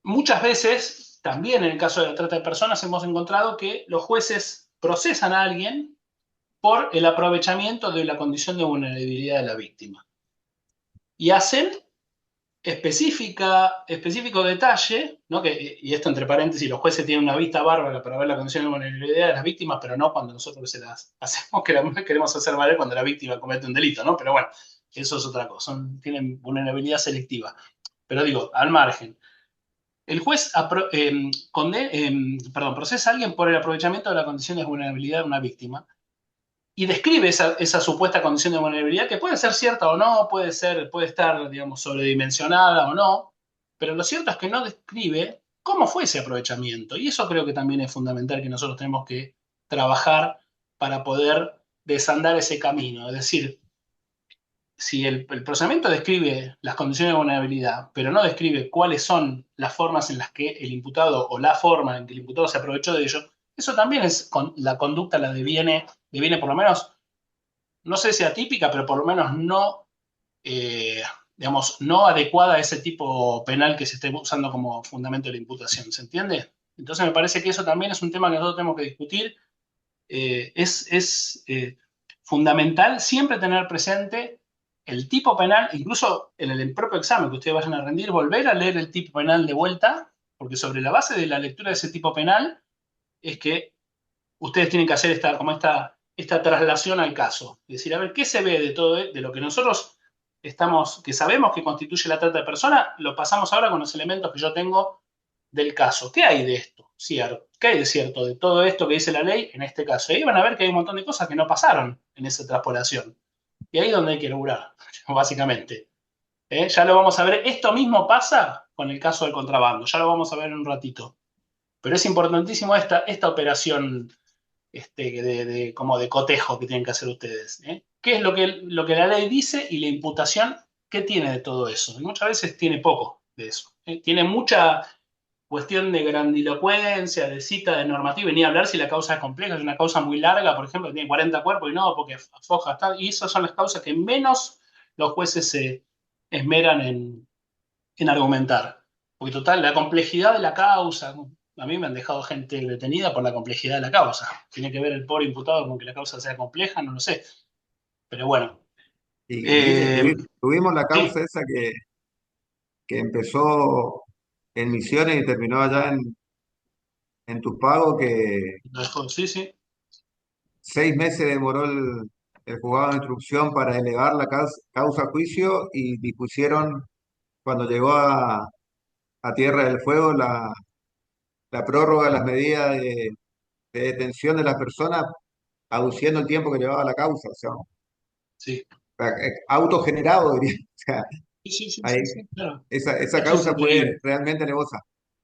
muchas veces, también en el caso de la trata de personas, hemos encontrado que los jueces procesan a alguien por el aprovechamiento de la condición de vulnerabilidad de la víctima. Y hacen específico detalle, ¿no? Y esto entre paréntesis, los jueces tienen una vista bárbara para ver la condición de vulnerabilidad de las víctimas, pero no cuando nosotros se las hacemos, queremos hacer valer cuando la víctima comete un delito, ¿no? Pero bueno, eso es otra cosa, tienen vulnerabilidad selectiva. Pero digo, al margen. El juez procesa a alguien por el aprovechamiento de la condición de vulnerabilidad de una víctima y describe esa supuesta condición de vulnerabilidad que puede ser cierta o no, puede estar, digamos, sobredimensionada o no, pero lo cierto es que no describe cómo fue ese aprovechamiento. Y eso creo que también es fundamental que nosotros tenemos que trabajar para poder desandar ese camino. Es decir, si el procedimiento describe las condiciones de vulnerabilidad, pero no describe cuáles son las formas en las que el imputado o la forma en que el imputado se aprovechó de ello, eso también es la conducta, la deviene por lo menos, no sé si atípica, pero por lo menos no, digamos, no adecuada a ese tipo penal que se esté usando como fundamento de la imputación. ¿Se entiende? Entonces me parece que eso también es un tema que nosotros tenemos que discutir. Es fundamental siempre tener presente el tipo penal, incluso en el propio examen que ustedes vayan a rendir, volver a leer el tipo penal de vuelta, porque sobre la base de la lectura de ese tipo penal es que ustedes tienen que hacer esta traslación al caso. Es decir, a ver, ¿qué se ve de todo, de lo que nosotros que sabemos que constituye la trata de personas, lo pasamos ahora con los elementos que yo tengo del caso? ¿Qué hay de esto? Cierto. ¿Qué hay de cierto de todo esto que dice la ley en este caso? Y ahí van a ver que hay un montón de cosas que no pasaron en esa transpolación. Y ahí es donde hay que laburar, básicamente. Ya lo vamos a ver. Esto mismo pasa con el caso del contrabando. Ya lo vamos a ver en un ratito. Pero es importantísimo esta operación como de cotejo que tienen que hacer ustedes. ¿Qué es lo que la ley dice y la imputación qué tiene de todo eso? Y muchas veces tiene poco de eso. Tiene mucha cuestión de grandilocuencia, de cita, de normativa, y ni hablar si la causa es compleja, es una causa muy larga, por ejemplo, que tiene 40 cuerpos y no, porque foja está, y esas son las causas que menos los jueces se esmeran en argumentar. Porque total, la complejidad de la causa, a mí me han dejado gente detenida por la complejidad de la causa. Tiene que ver el pobre imputado con que la causa sea compleja, no lo sé. Pero bueno. Y tuvimos la Sí, causa esa que empezó en Misiones y terminó allá en Tupago, que sí, sí. 6 meses demoró el juzgado de instrucción para elevar la causa a juicio y dispusieron, cuando llegó a Tierra del Fuego, la prórroga de las medidas de detención de las personas, aduciendo el tiempo que llevaba la causa, o sea, Sí, autogenerado, diría. O sea, sí, sí, sí, ahí, sí, sí, claro. esa Esto es causa fue increíble. realmente nevosa.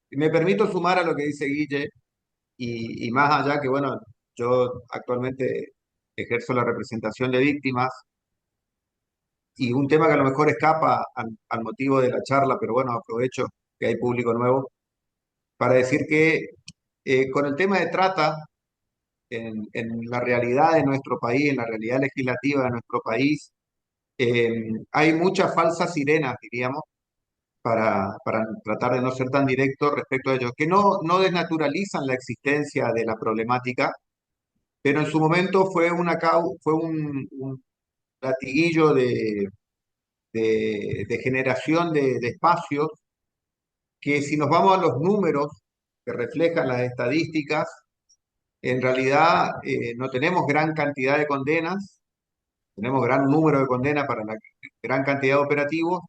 Y me permito sumar a lo que dice Guille, y más allá que, bueno, yo actualmente ejerzo la representación de víctimas, y un tema que a lo mejor escapa al motivo de la charla, pero bueno, aprovecho que hay público nuevo para decir que con el tema de trata, en la realidad de nuestro país, en la realidad legislativa de nuestro país, hay muchas falsas sirenas, diríamos, para tratar de no ser tan directo respecto a ello, que no desnaturalizan la existencia de la problemática, pero en su momento fue un latiguillo de generación de espacios que, si nos vamos a los números que reflejan las estadísticas, en realidad no tenemos gran cantidad de condenas, tenemos gran número de condenas para la gran cantidad de operativos,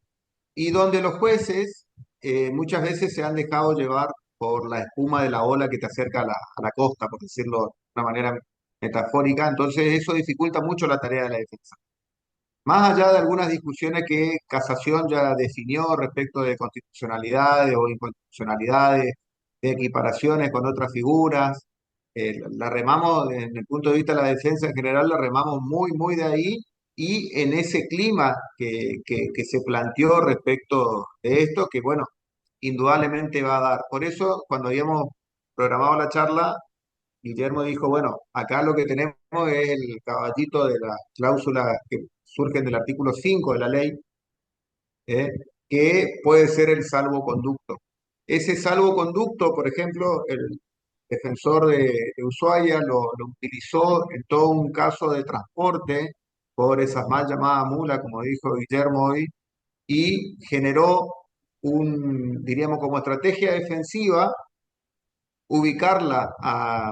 y donde los jueces muchas veces se han dejado llevar por la espuma de la ola que te acerca a la costa, por decirlo de una manera metafórica. Entonces eso dificulta mucho la tarea de la defensa. Más allá de algunas discusiones que Casación ya definió respecto de constitucionalidades o inconstitucionalidades, de equiparaciones con otras figuras, la remamos, desde el punto de vista de la defensa en general, la remamos muy, muy de ahí, y en ese clima que se planteó respecto de esto, que bueno, indudablemente va a dar. Por eso, cuando habíamos programado la charla, Guillermo dijo, bueno, acá lo que tenemos es el caballito de las cláusulas que surgen del artículo 5 de la ley, ¿eh? Que puede ser el salvoconducto. Ese salvoconducto, por ejemplo, el defensor de Ushuaia lo utilizó en todo un caso de transporte por esas mal llamadas mulas, como dijo Guillermo hoy, y generó diríamos, como estrategia defensiva, ubicarla a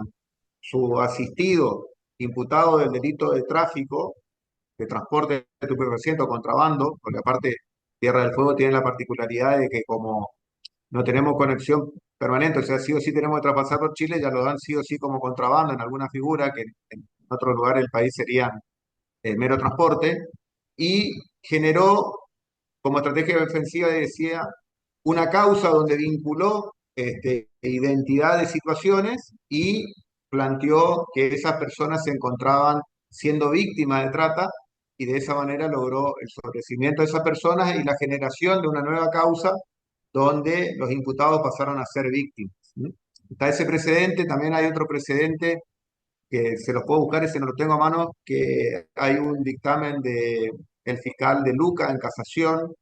su asistido imputado del delito de tráfico, de transporte de estupefacientes o contrabando, porque aparte Tierra del Fuego tiene la particularidad de que como no tenemos conexión permanente, o sea, sí o sí tenemos que traspasar por Chile, ya lo dan sí o sí como contrabando en alguna figura, que en otro lugar del país serían mero transporte, y generó como estrategia defensiva, decía, una causa donde vinculó identidad de situaciones y planteó que esas personas se encontraban siendo víctimas de trata, y de esa manera logró el sobrecimiento de esas personas y la generación de una nueva causa donde los imputados pasaron a ser víctimas. ¿Sí? Está ese precedente, también hay otro precedente que se los puedo buscar, ese no lo tengo a mano, que hay un dictamen del fiscal de Luca en casación,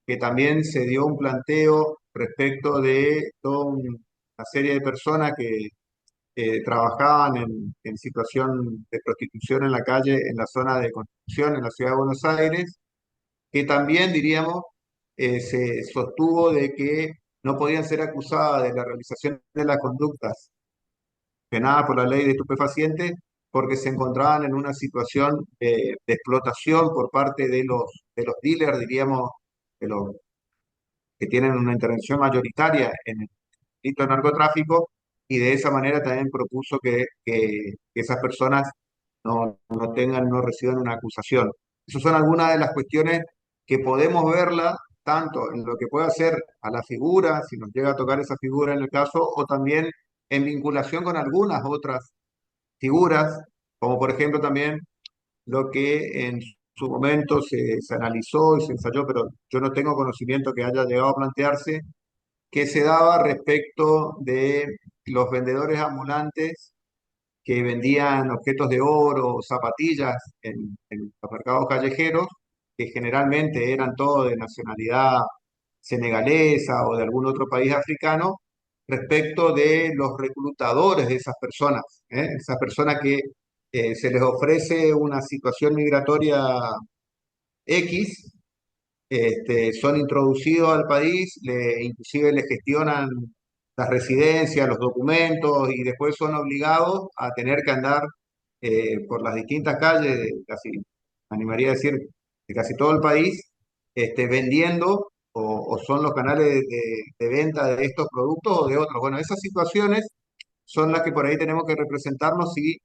que también se dio un planteo respecto de toda una serie de personas que trabajaban en situación de prostitución en la calle, en la zona de Constitución, en la ciudad de Buenos Aires, que también, diríamos, se sostuvo de que no podían ser acusadas de la realización de las conductas penadas por la ley de estupefacientes porque se encontraban en una situación de explotación por parte de los dealers, diríamos, de los que tienen una intervención mayoritaria en el delito de narcotráfico, y de esa manera también propuso que esas personas no reciban una acusación. Esas son algunas de las cuestiones que podemos verla tanto en lo que puede hacer a la figura, si nos llega a tocar esa figura en el caso, o también en vinculación con algunas otras figuras, como por ejemplo también lo que en su momento se analizó y se ensayó, pero yo no tengo conocimiento que haya llegado a plantearse, que se daba respecto de los vendedores ambulantes que vendían objetos de oro, zapatillas en los mercados callejeros, que generalmente eran todos de nacionalidad senegalesa o de algún otro país africano, respecto de los reclutadores de esas personas, ¿eh? Esas personas que se les ofrece una situación migratoria X, son introducidos al país, inclusive les gestionan las residencias, los documentos, y después son obligados a tener que andar por las distintas calles, casi, me animaría a decir, de casi todo el país, vendiendo, o son los canales de venta de estos productos o de otros. Bueno, esas situaciones son las que por ahí tenemos que representarnos y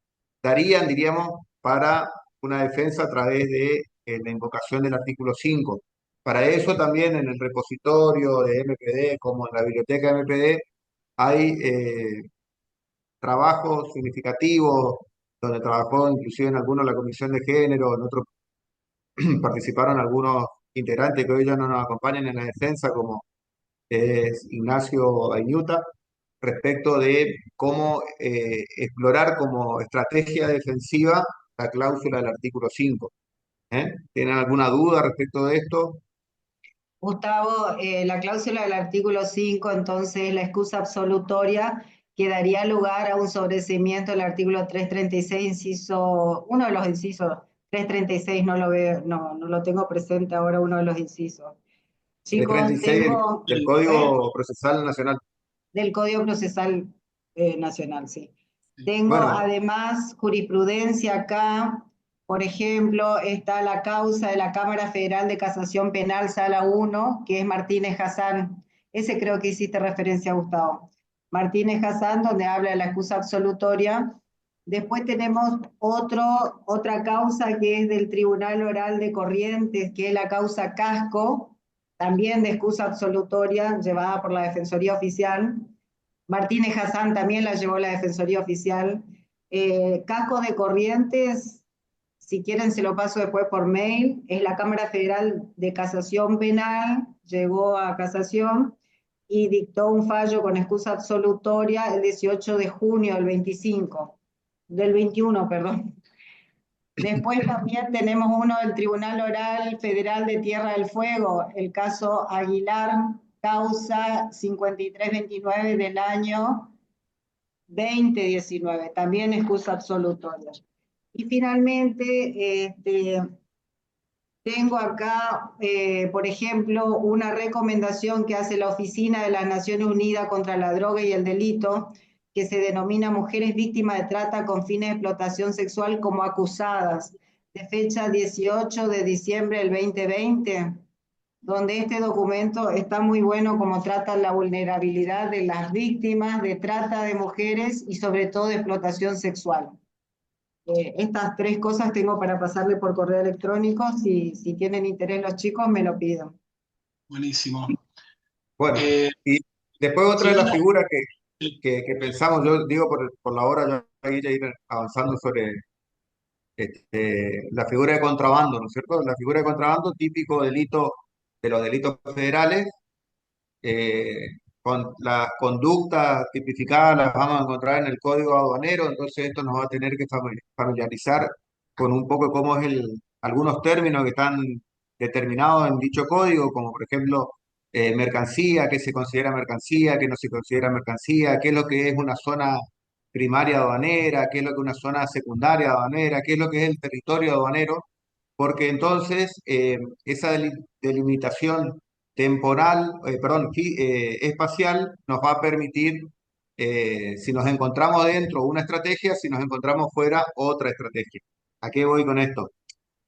darían, diríamos, para una defensa a través de la invocación del artículo 5. Para eso también en el repositorio de MPD, como en la biblioteca de MPD, hay trabajos significativos, donde trabajó inclusive en algunos la Comisión de Género, en otros participaron algunos integrantes que hoy ya no nos acompañan en la defensa, como es Ignacio Aiñuta, respecto de cómo explorar como estrategia defensiva la cláusula del artículo 5. ¿Eh? ¿Tienen alguna duda respecto de esto? Gustavo, la cláusula del artículo 5, entonces la excusa absolutoria que daría lugar a un sobreseimiento del artículo 336, uno de los incisos, 336 no lo veo, no lo tengo presente ahora, uno de los incisos. Chicos, 336 tengo del Código Procesal Nacional. del Código Procesal Nacional, sí. Tengo Bueno, además jurisprudencia acá, por ejemplo, está la causa de la Cámara Federal de Casación Penal, Sala 1, que es Martínez Hassan. Ese creo que hiciste referencia, Gustavo. Martínez Hassan, donde habla de la excusa absolutoria Después tenemos otra causa que es del Tribunal Oral de Corrientes, que es la causa Casco, también de excusa absolutoria, llevada por la Defensoría Oficial. Martínez Hassan también la llevó la Defensoría Oficial. Casco de Corrientes, si quieren se lo paso después por mail, es la Cámara Federal de Casación Penal, llegó a casación y dictó un fallo con excusa absolutoria el 18 de junio del 21, perdón. Después también tenemos uno del Tribunal Oral Federal de Tierra del Fuego, el caso Aguilar, causa 5329 del año 2019, también excusa absolutoria. Y finalmente, tengo acá, por ejemplo, una recomendación que hace la Oficina de las Naciones Unidas contra la Droga y el Delito, que se denomina Mujeres Víctimas de Trata con fines de explotación sexual como acusadas, de fecha 18 de diciembre del 2020, donde este documento está muy bueno como trata la vulnerabilidad de las víctimas de trata de mujeres y sobre todo de explotación sexual. Estas tres cosas tengo para pasarle por correo electrónico. Si tienen interés los chicos, me lo piden. Buenísimo. Bueno, y después otra de las Silvina, figuras que pensamos, yo digo por la hora, yo voy a ir avanzando sobre la figura de contrabando, ¿no es cierto? La figura de contrabando, típico delito de los delitos federales, eh, con las conductas tipificadas las vamos a encontrar en el código aduanero, entonces esto nos va a tener que familiarizar con un poco cómo es algunos términos que están determinados en dicho código, como por ejemplo mercancía, qué se considera mercancía, qué no se considera mercancía, qué es lo que es una zona primaria aduanera, qué es lo que es una zona secundaria aduanera, qué es lo que es el territorio aduanero, porque entonces esa delimitación temporal, perdón, espacial nos va a permitir, si nos encontramos dentro una estrategia, si nos encontramos fuera otra estrategia. ¿A qué voy con esto?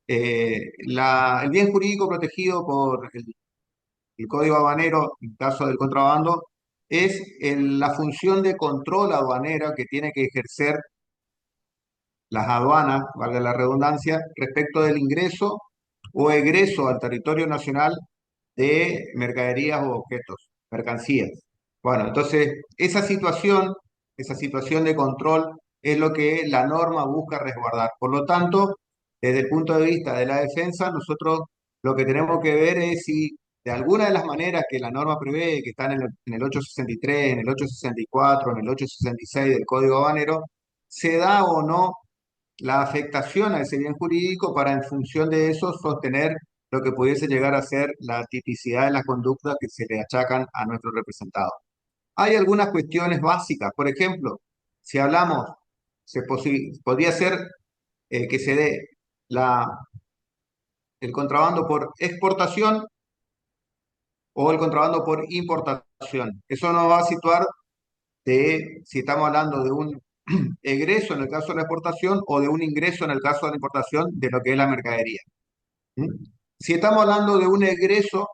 El bien jurídico protegido por el Código Aduanero, en caso del contrabando, es la función de control aduanero que tiene que ejercer las aduanas, valga la redundancia, respecto del ingreso o egreso al territorio nacional de mercaderías o objetos, mercancías. Bueno, entonces esa situación de control es lo que la norma busca resguardar. Por lo tanto, desde el punto de vista de la defensa, nosotros lo que tenemos que ver es si de alguna de las maneras que la norma prevé, que están en el 863, en el 864, en el 866 del Código Habanero, se da o no la afectación a ese bien jurídico para en función de eso sostener lo que pudiese llegar a ser la tipicidad de las conductas que se le achacan a nuestros representados. Hay algunas cuestiones básicas, por ejemplo, si hablamos, podría ser que se dé el contrabando por exportación o el contrabando por importación. Eso nos va a situar de si estamos hablando de un egreso en el caso de la exportación o de un ingreso en el caso de la importación de lo que es la mercadería. ¿Mm? Si estamos hablando de un egreso,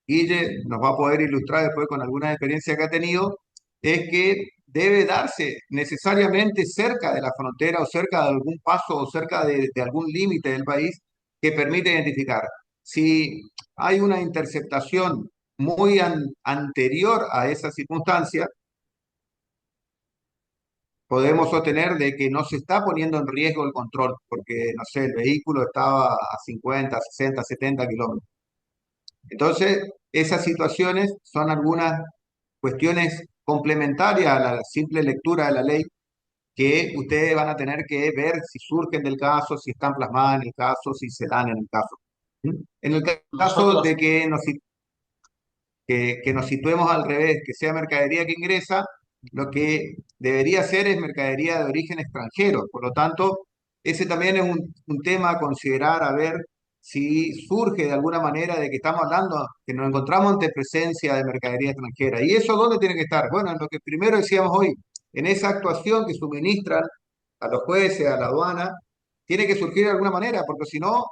Guille nos va a poder ilustrar después con algunas experiencias que ha tenido, es que debe darse necesariamente cerca de la frontera o cerca de algún paso o cerca de algún límite del país que permite identificar. Si hay una interceptación muy anterior a esa circunstancia, podemos sostener de que no se está poniendo en riesgo el control, porque, no sé, el vehículo estaba a 50, 60, 70 kilómetros. Entonces, esas situaciones son algunas cuestiones complementarias a la simple lectura de la ley que ustedes van a tener que ver si surgen del caso, si están plasmadas en el caso, si se dan en el caso. ¿Mm? En el caso de que nos situemos al revés, que sea mercadería que ingresa, lo que debería ser es mercadería de origen extranjero. Por lo tanto, ese también es un tema a considerar, a ver si surge de alguna manera de que estamos hablando, que nos encontramos ante presencia de mercadería extranjera. ¿Y eso dónde tiene que estar? Bueno, en lo que primero decíamos hoy, en esa actuación que suministran a los jueces, a la aduana, tiene que surgir de alguna manera, porque si no,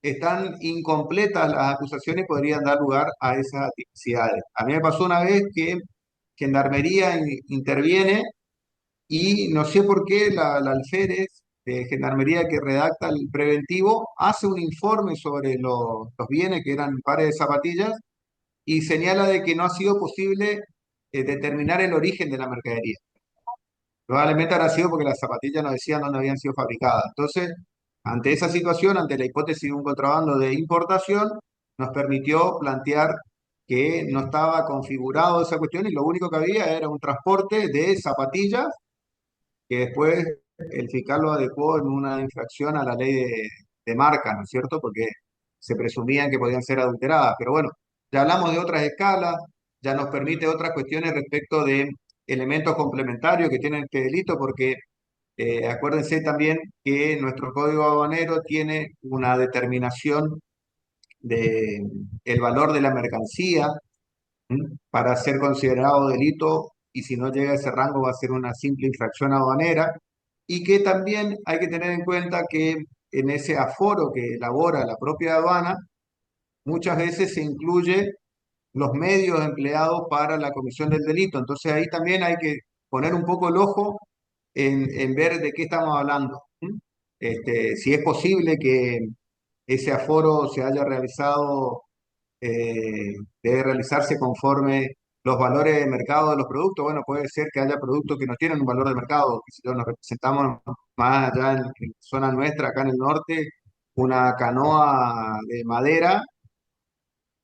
están incompletas las acusaciones y podrían dar lugar a esas atipicidades. A mí me pasó una vez que Gendarmería interviene y no sé por qué la alférez de Gendarmería que redacta el preventivo hace un informe sobre los bienes que eran pares de zapatillas y señala de que no ha sido posible determinar el origen de la mercadería. Probablemente habrá sido porque las zapatillas no decían dónde habían sido fabricadas. Entonces, ante esa situación, ante la hipótesis de un contrabando de importación, nos permitió plantear que no estaba configurado esa cuestión y lo único que había era un transporte de zapatillas que después el fiscal lo adecuó en una infracción a la ley de marca, ¿no es cierto? Porque se presumían que podían ser adulteradas. Pero bueno, ya hablamos de otras escalas, ya nos permite otras cuestiones respecto de elementos complementarios que tienen este delito, porque acuérdense también que nuestro código aduanero tiene una determinación de el valor de la mercancía, para ser considerado delito y si no llega a ese rango va a ser una simple infracción aduanera y que también hay que tener en cuenta que en ese aforo que elabora la propia aduana muchas veces se incluye los medios empleados para la comisión del delito. Entonces ahí también hay que poner un poco el ojo en ver de qué estamos hablando. Si es posible que ese aforo se haya realizado, debe realizarse conforme los valores de mercado de los productos. Bueno, puede ser que haya productos que no tienen un valor de mercado, que si nos representamos más allá en zona nuestra, acá en el norte, una canoa de madera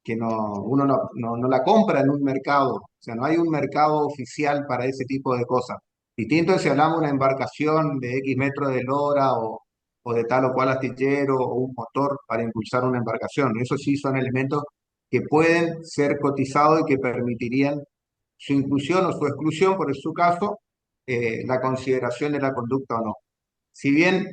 que uno no la compra en un mercado, o sea, no hay un mercado oficial para ese tipo de cosas. Distinto es si hablamos de una embarcación de X metros de lora o de tal o cual astillero o un motor para impulsar una embarcación. Eso sí son elementos que pueden ser cotizados y que permitirían su inclusión o su exclusión, por su caso, la consideración de la conducta o no. Si bien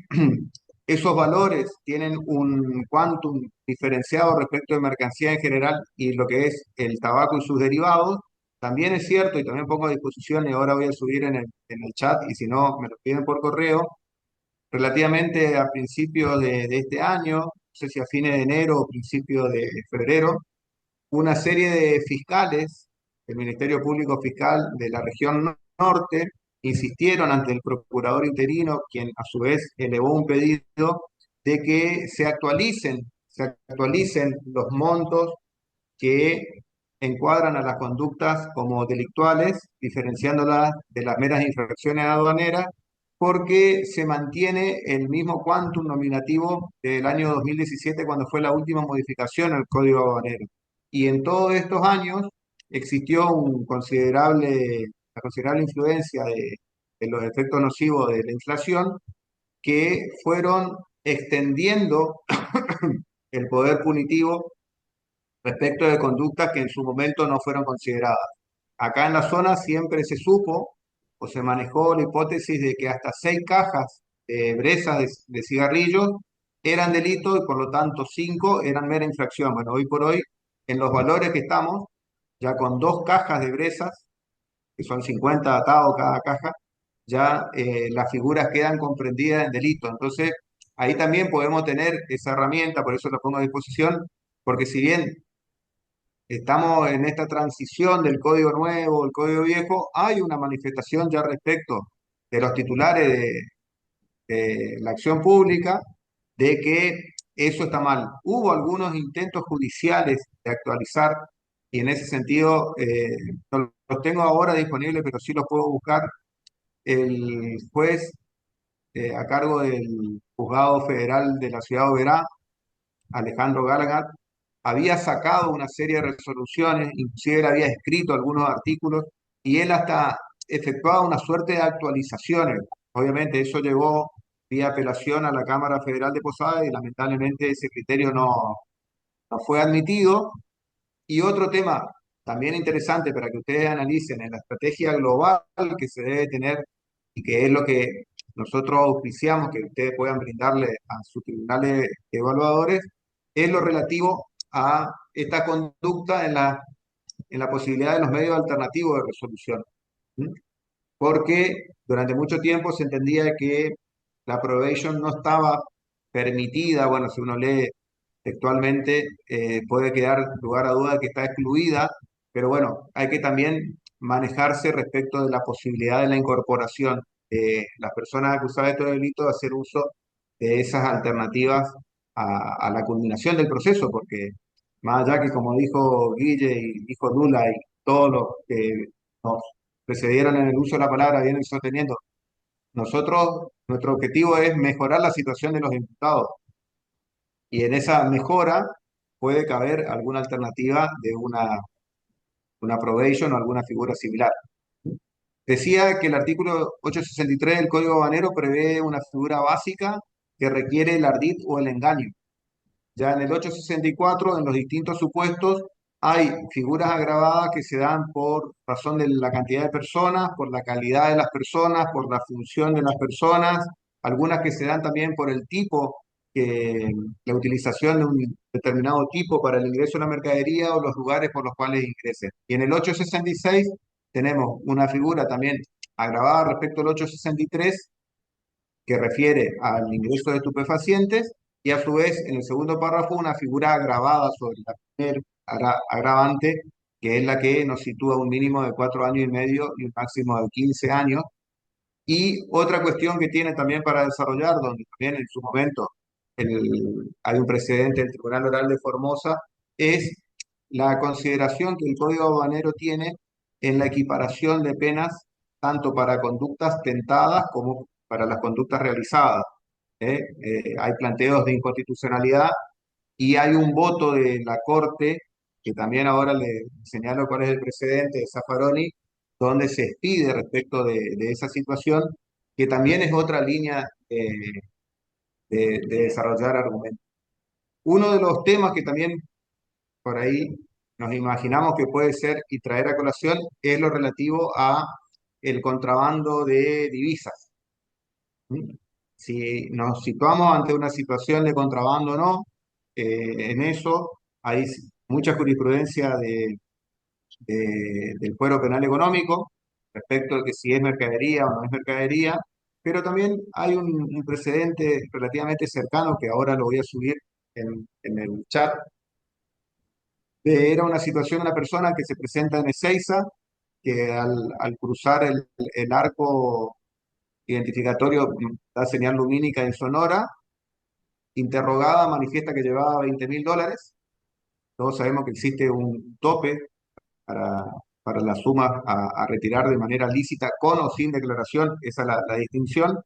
esos valores tienen un quantum diferenciado respecto de mercancía en general y lo que es el tabaco y sus derivados, también es cierto, y también pongo a disposición, y ahora voy a subir en el chat, y si no, me lo piden por correo, relativamente a principios de este año, no sé si a fines de enero o principios de febrero, una serie de fiscales del Ministerio Público Fiscal de la región norte insistieron ante el procurador interino, quien a su vez elevó un pedido de que se actualicen los montos que encuadran a las conductas como delictuales, diferenciándolas de las meras infracciones aduaneras, porque se mantiene el mismo quantum nominativo del año 2017 cuando fue la última modificación al Código Aduanero. Y en todos estos años existió una considerable influencia de los efectos nocivos de la inflación que fueron extendiendo el poder punitivo respecto de conductas que en su momento no fueron consideradas. Acá en la zona siempre se supo o se manejó la hipótesis de que hasta 6 cajas de brezas de cigarrillos eran delitos y por lo tanto 5 eran mera infracción. Bueno, hoy por hoy, en los valores que estamos, ya con 2 cajas de brezas, que son 50 atados cada caja, ya las figuras quedan comprendidas en delito. Entonces, ahí también podemos tener esa herramienta, por eso la pongo a disposición, porque si bien estamos en esta transición del código nuevo, el código viejo, hay una manifestación ya respecto de los titulares de la acción pública de que eso está mal. Hubo algunos intentos judiciales de actualizar y en ese sentido no los tengo ahora disponibles, pero sí los puedo buscar. El juez a cargo del Juzgado Federal de la Ciudad de Oberá, Alejandro Gallagher, había sacado una serie de resoluciones, inclusive él había escrito algunos artículos y él hasta efectuaba una suerte de actualizaciones. Obviamente eso llevó vía apelación a la Cámara Federal de Posadas y lamentablemente ese criterio no fue admitido. Y otro tema también interesante para que ustedes analicen en la estrategia global que se debe tener y que es lo que nosotros auspiciamos que ustedes puedan brindarle a sus tribunales evaluadores, es lo relativo a esta conducta en la posibilidad de los medios alternativos de resolución. ¿Mm? Porque durante mucho tiempo se entendía que la probation no estaba permitida, bueno, si uno lee textualmente, puede quedar lugar a duda de que está excluida, pero bueno, hay que también manejarse respecto de la posibilidad de la incorporación. las personas acusadas de estos delitos hacer uso de esas alternativas a la culminación del proceso, porque más allá que, como dijo Guille y dijo Lula y todos los que nos precedieron en el uso de la palabra vienen sosteniendo, nuestro objetivo es mejorar la situación de los imputados y en esa mejora puede caber alguna alternativa de una probation o alguna figura similar. Decía que el artículo 863 del Código Habanero prevé una figura básica que requiere el ardid o el engaño. Ya en el 864, en los distintos supuestos, hay figuras agravadas que se dan por razón de la cantidad de personas, por la calidad de las personas, por la función de las personas, algunas que se dan también por el tipo, la utilización de un determinado tipo para el ingreso de la mercadería o los lugares por los cuales ingresen. Y en el 866 tenemos una figura también agravada respecto al 863 que refiere al ingreso de estupefacientes y a su vez en el segundo párrafo una figura agravada sobre la primera agravante, que es la que nos sitúa un mínimo de 4 años y medio y un máximo de 15 años. Y otra cuestión que tiene también para desarrollar, donde también en su momento hay un precedente del Tribunal Oral de Formosa, es la consideración que el Código Aduanero tiene en la equiparación de penas tanto para conductas tentadas como para las conductas realizadas. Hay planteos de inconstitucionalidad y hay un voto de la Corte, que también ahora le señalo cuál es el precedente de Zaffaroni, donde se expide respecto de esa situación, que también es otra línea de desarrollar argumentos. Uno de los temas que también por ahí nos imaginamos que puede ser y traer a colación es lo relativo a el contrabando de divisas. ¿Mm? Si nos situamos ante una situación de contrabando o no, en eso hay mucha jurisprudencia del fuero penal económico respecto de que si es mercadería o no es mercadería, pero también hay un precedente relativamente cercano que ahora lo voy a subir en el chat. Era una situación de una persona que se presenta en Ezeiza, que al cruzar el arco identificatorio da señal lumínica en Sonora, interrogada manifiesta que llevaba $20.000. Todos sabemos que existe un tope para, para las sumas a retirar de manera lícita con o sin declaración, esa es la distinción.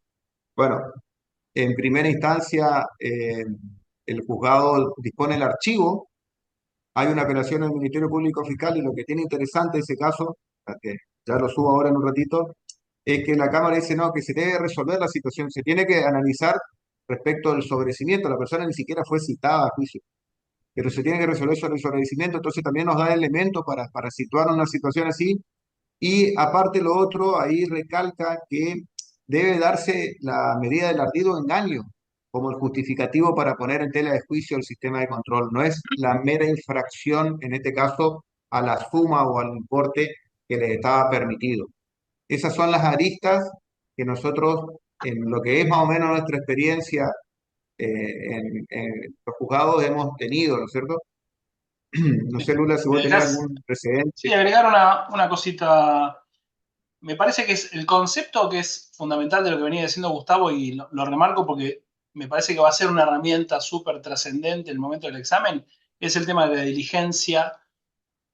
Bueno, en primera instancia el juzgado dispone el archivo, hay una apelación del Ministerio Público Fiscal y lo que tiene interesante ese caso, que ya lo subo ahora en un ratito, es que la Cámara dice no, que se debe resolver la situación, se tiene que analizar respecto al sobrecimiento, la persona ni siquiera fue citada a juicio, pero se tiene que resolver sobre el sobrecimiento, entonces también nos da elementos para situar una situación así, y aparte lo otro, ahí recalca que debe darse la medida del ardido engaño como el justificativo para poner en tela de juicio el sistema de control, no es la mera infracción, en este caso, a la suma o al importe que les estaba permitido. Esas son las aristas que nosotros, en lo que es más o menos nuestra experiencia en los juzgados, hemos tenido, ¿no es cierto? No sé, Lula, si vos tenés algún precedente. Sí, agregar una cosita. Me parece que es el concepto que es fundamental de lo que venía diciendo Gustavo y lo remarco porque me parece que va a ser una herramienta súper trascendente en el momento del examen, es el tema de la diligencia,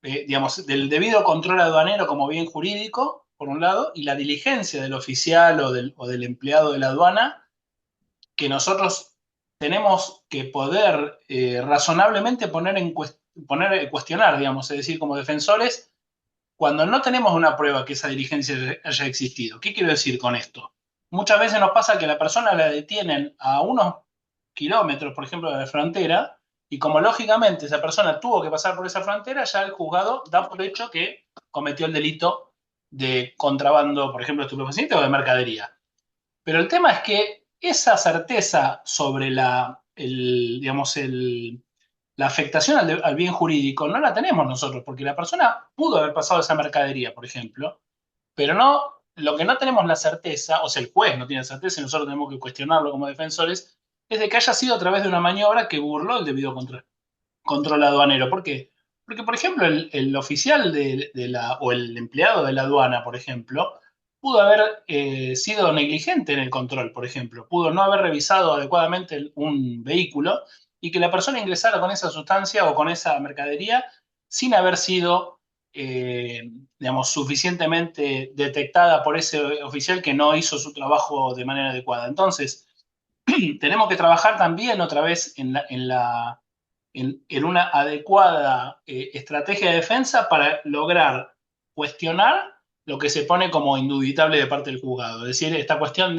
digamos, del debido control aduanero como bien jurídico, por un lado, y la diligencia del oficial o del empleado de la aduana, que nosotros tenemos que poder razonablemente cuestionar, digamos, es decir, como defensores, cuando no tenemos una prueba que esa diligencia haya existido. ¿Qué quiero decir con esto? Muchas veces nos pasa que la persona la detienen a unos kilómetros, por ejemplo, de la frontera, y como lógicamente esa persona tuvo que pasar por esa frontera, ya el juzgado da por hecho que cometió el delito de contrabando, por ejemplo, de estupefacientes o de mercadería. Pero el tema es que esa certeza sobre digamos, la afectación al bien jurídico no la tenemos nosotros, porque la persona pudo haber pasado esa mercadería, por ejemplo, pero no, lo que no tenemos la certeza, o sea, el juez no tiene certeza y nosotros tenemos que cuestionarlo como defensores, es de que haya sido a través de una maniobra que burló el debido control aduanero. ¿Por qué? Porque, por ejemplo, el oficial o el empleado de la aduana, por ejemplo, pudo haber sido negligente en el control, por ejemplo, pudo no haber revisado adecuadamente un vehículo y que la persona ingresara con esa sustancia o con esa mercadería sin haber sido, digamos, suficientemente detectada por ese oficial que no hizo su trabajo de manera adecuada. Entonces, tenemos que trabajar también otra vez en una adecuada estrategia de defensa para lograr cuestionar lo que se pone como indubitable de parte del juzgado. Es decir, esta cuestión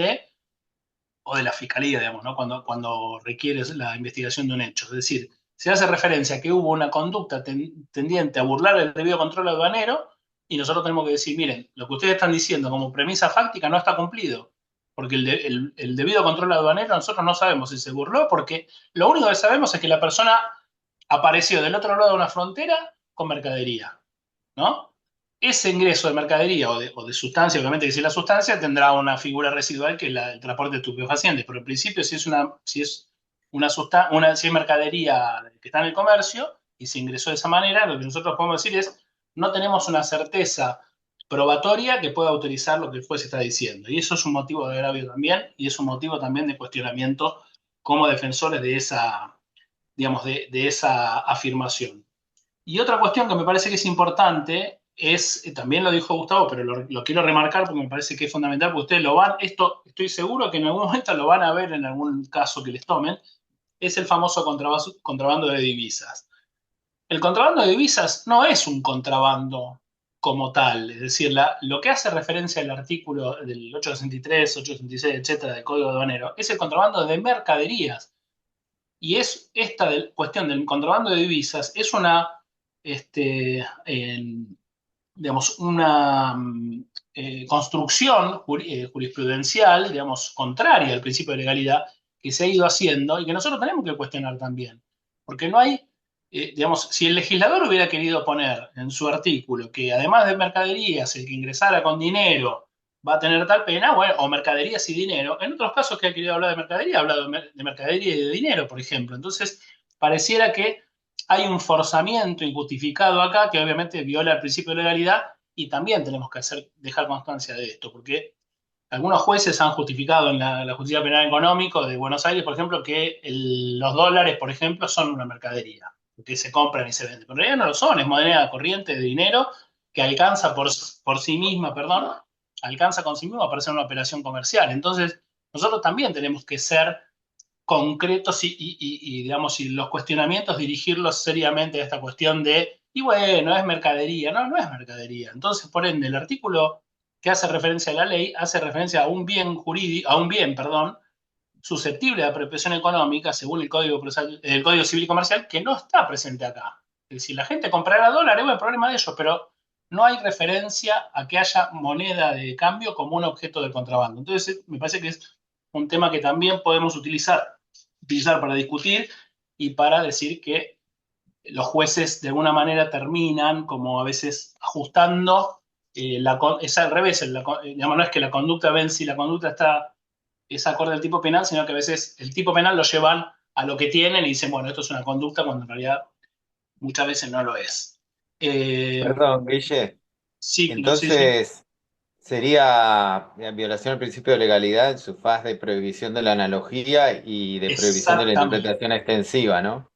o de la fiscalía, digamos, ¿no? Cuando requiere la investigación de un hecho. Es decir, se hace referencia a que hubo una conducta tendiente a burlar el debido control aduanero y nosotros tenemos que decir, miren, lo que ustedes están diciendo como premisa fáctica no está cumplido. Porque el debido control aduanero nosotros no sabemos si se burló, porque lo único que sabemos es que la persona apareció del otro lado de una frontera con mercadería, ¿no? Ese ingreso de mercadería o de sustancia, obviamente que si la sustancia tendrá una figura residual que es el transporte de estupefacientes, pero en principio si es si es mercadería que está en el comercio y se ingresó de esa manera, lo que nosotros podemos decir es no tenemos una certeza probatoria que pueda autorizar lo que el juez está diciendo. Y eso es un motivo de agravio también y es un motivo también de cuestionamiento como defensores de esa, digamos, de esa afirmación. Y otra cuestión que me parece que es importante es, también lo dijo Gustavo, pero lo quiero remarcar porque me parece que es fundamental, porque ustedes lo van, esto estoy seguro que en algún momento lo van a ver en algún caso que les tomen, es el famoso contrabando de divisas. El contrabando de divisas no es un contrabando como tal, es decir, lo que hace referencia al artículo del 863, 866, etcétera, del Código Aduanero, es el contrabando de mercaderías. Y es esta cuestión del contrabando de divisas, es una, digamos, una construcción jurisprudencial, digamos, contraria al principio de legalidad que se ha ido haciendo y que nosotros tenemos que cuestionar también. Porque no hay, digamos, si el legislador hubiera querido poner en su artículo que además de mercaderías, el que ingresara con dinero va a tener tal pena, bueno, o mercaderías y dinero. En otros casos que ha querido hablar de mercadería, ha hablado de mercadería y de dinero, por ejemplo. Entonces, pareciera que hay un forzamiento injustificado acá que obviamente viola el principio de legalidad y también tenemos que dejar constancia de esto, porque algunos jueces han justificado en la Justicia Penal Económico de Buenos Aires, por ejemplo, que los dólares, por ejemplo, son una mercadería, que se compran y se venden. Pero en realidad no lo son, es moneda corriente de dinero que alcanza por sí misma, perdón, alcanza con sí misma para hacer una operación comercial. Entonces, nosotros también tenemos que ser concretos digamos, y los cuestionamientos dirigirlos seriamente a esta cuestión y bueno, es mercadería. No, no es mercadería. Entonces, por ende, el artículo que hace referencia a la ley hace referencia a un bien jurídico, perdón, susceptible de apropiación económica según el Código Civil y Comercial, que no está presente acá. Es decir, la gente comprará dólares, bueno, el problema de ellos, pero no hay referencia a que haya moneda de cambio como un objeto de contrabando. Entonces, me parece que es un tema que también podemos utilizar para discutir y para decir que los jueces de alguna manera terminan como a veces ajustando, es al revés, digamos, no es que la conducta vence y la conducta es acorde al tipo penal, sino que a veces el tipo penal lo llevan a lo que tienen y dicen, bueno, esto es una conducta cuando en realidad muchas veces no lo es. Perdón, Guille. Sí, sí, sí. Entonces, sería violación al principio de legalidad en su faz de prohibición de la analogía y de prohibición de la Exactamente. interpretación extensiva, ¿no?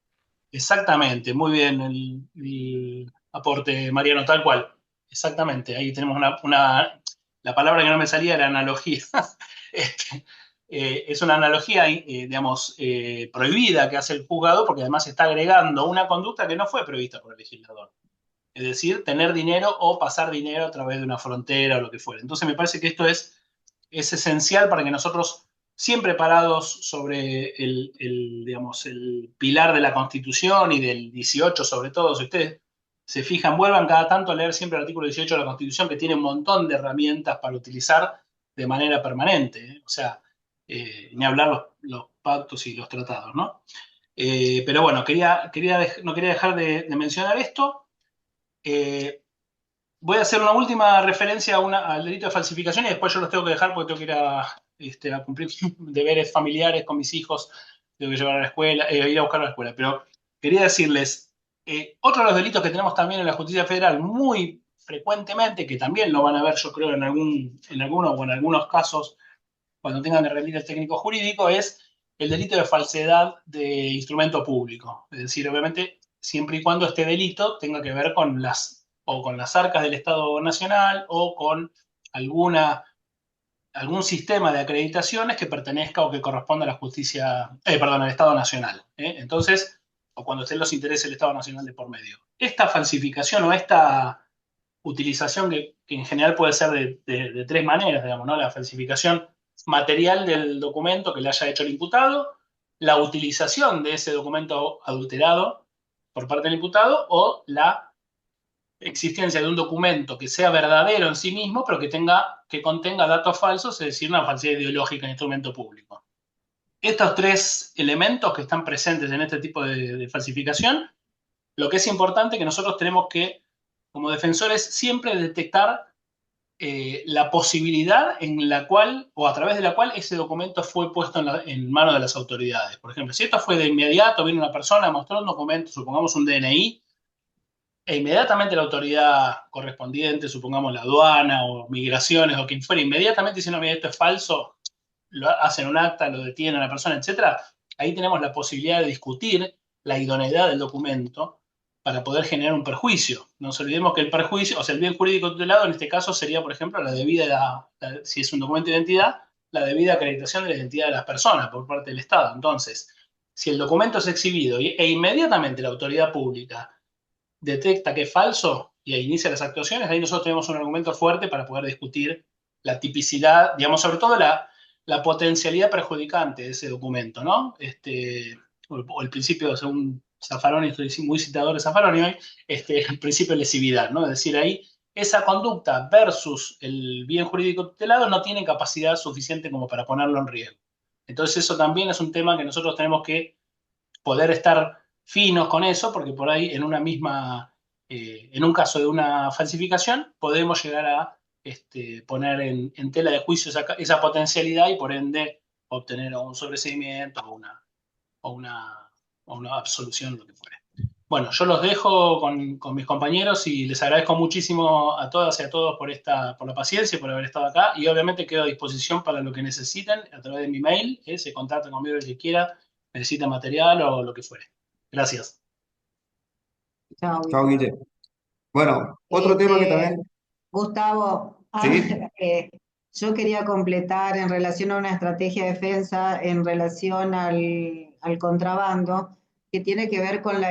Exactamente, muy bien el aporte, Mariano, tal cual. Exactamente, ahí tenemos la palabra que no me salía era analogía. Este, es una analogía, digamos, prohibida que hace el juzgado porque además está agregando una conducta que no fue prevista por el legislador. Es decir, tener dinero o pasar dinero a través de una frontera o lo que fuera. Entonces me parece que esto es esencial para que nosotros, siempre parados sobre digamos, el pilar de la Constitución y del 18 sobre todo, si ustedes se fijan, vuelvan cada tanto a leer siempre el artículo 18 de la Constitución, que tiene un montón de herramientas para utilizar de manera permanente, ¿eh? O sea, ni hablar los pactos y los tratados, ¿no? Pero bueno, no quería dejar de mencionar esto. Voy a hacer una última referencia al delito de falsificación y después yo los tengo que dejar porque tengo que ir a cumplir deberes familiares con mis hijos, tengo que llevar a la escuela, ir a buscar a la escuela. Pero quería decirles, otro de los delitos que tenemos también en la justicia federal, muy frecuentemente, que también lo van a ver, yo creo, en algunos o en algunos casos, cuando tengan que rendir el técnico jurídico, es el delito de falsedad de instrumento público. Es decir, obviamente, siempre y cuando este delito tenga que ver con con las arcas del Estado Nacional o con algún sistema de acreditaciones que pertenezca o que corresponda a la justicia, perdón, al Estado Nacional. Entonces, o cuando estén los intereses del Estado Nacional de por medio. Esta falsificación o esta utilización que en general puede ser de tres maneras, digamos, ¿no? La falsificación material del documento que le haya hecho el imputado, la utilización de ese documento adulterado por parte del imputado o la existencia de un documento que sea verdadero en sí mismo, pero que contenga datos falsos, es decir, una falsedad ideológica en instrumento público. Estos tres elementos que están presentes en este tipo de falsificación, lo que es importante es que nosotros tenemos que, como defensores, siempre detectar la posibilidad en la cual, o a través de la cual, ese documento fue puesto en manos de las autoridades. Por ejemplo, si esto fue de inmediato, viene una persona, mostró un documento, supongamos un DNI, e inmediatamente la autoridad correspondiente, supongamos la aduana o migraciones o quien fuera, inmediatamente diciendo, mira, esto es falso, lo hacen un acta, lo detienen a la persona, etcétera, ahí tenemos la posibilidad de discutir la idoneidad del documento para poder generar un perjuicio. No nos olvidemos que el perjuicio, o sea, el bien jurídico tutelado en este caso sería, por ejemplo, si es un documento de identidad, la debida acreditación de la identidad de las personas por parte del Estado. Entonces, si el documento es exhibido e inmediatamente la autoridad pública detecta que es falso y inicia las actuaciones, ahí nosotros tenemos un argumento fuerte para poder discutir la tipicidad, digamos, sobre todo la potencialidad perjudicante de ese documento, ¿no? O el principio, según Zaffaroni, estoy muy citador de Zaffaroni hoy, el principio de lesividad, ¿no? Es decir, ahí esa conducta versus el bien jurídico tutelado no tiene capacidad suficiente como para ponerlo en riesgo. Entonces eso también es un tema que nosotros tenemos que poder estar finos con eso, porque por ahí en una misma, en un caso de una falsificación, podemos llegar a poner en tela de juicio esa potencialidad y por ende obtener un sobreseimiento o una absolución, lo que fuere. Bueno, yo los dejo con mis compañeros y les agradezco muchísimo a todas y a todos por la paciencia y por haber estado acá. Y obviamente quedo a disposición para lo que necesiten a través de mi mail. Se contacta conmigo el que quiera, necesita material o lo que fuere. Gracias. Chao, Chao, Guille. Bueno, otro tema que también... Gustavo, Sí. yo quería completar en relación a una estrategia de defensa, en relación al contrabando, que tiene que ver con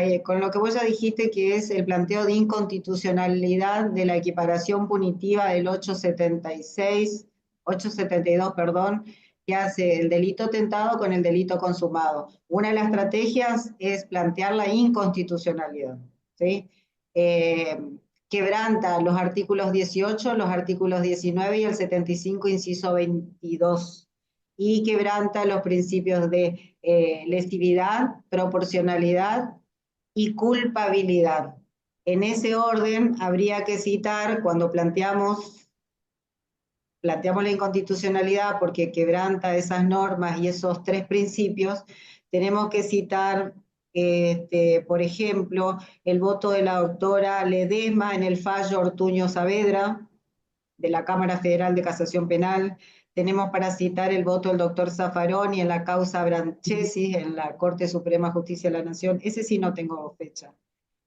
lo que vos ya dijiste, que es el planteo de inconstitucionalidad de la equiparación punitiva del 872, perdón, que hace el delito tentado con el delito consumado. Una de las estrategias es plantear la inconstitucionalidad, ¿sí? Quebranta los artículos 18, los artículos 19 y el 75, inciso 22, y quebranta los principios de lesividad, proporcionalidad y culpabilidad. En ese orden habría que citar, cuando planteamos la inconstitucionalidad porque quebranta esas normas y esos tres principios, tenemos que citar, por ejemplo, el voto de la doctora Ledesma en el fallo Ortuño Saavedra de la Cámara Federal de Casación Penal. Tenemos para citar el voto del doctor Zaffaroni en la causa Branchesi en la Corte Suprema de Justicia de la Nación. Ese sí no tengo fecha.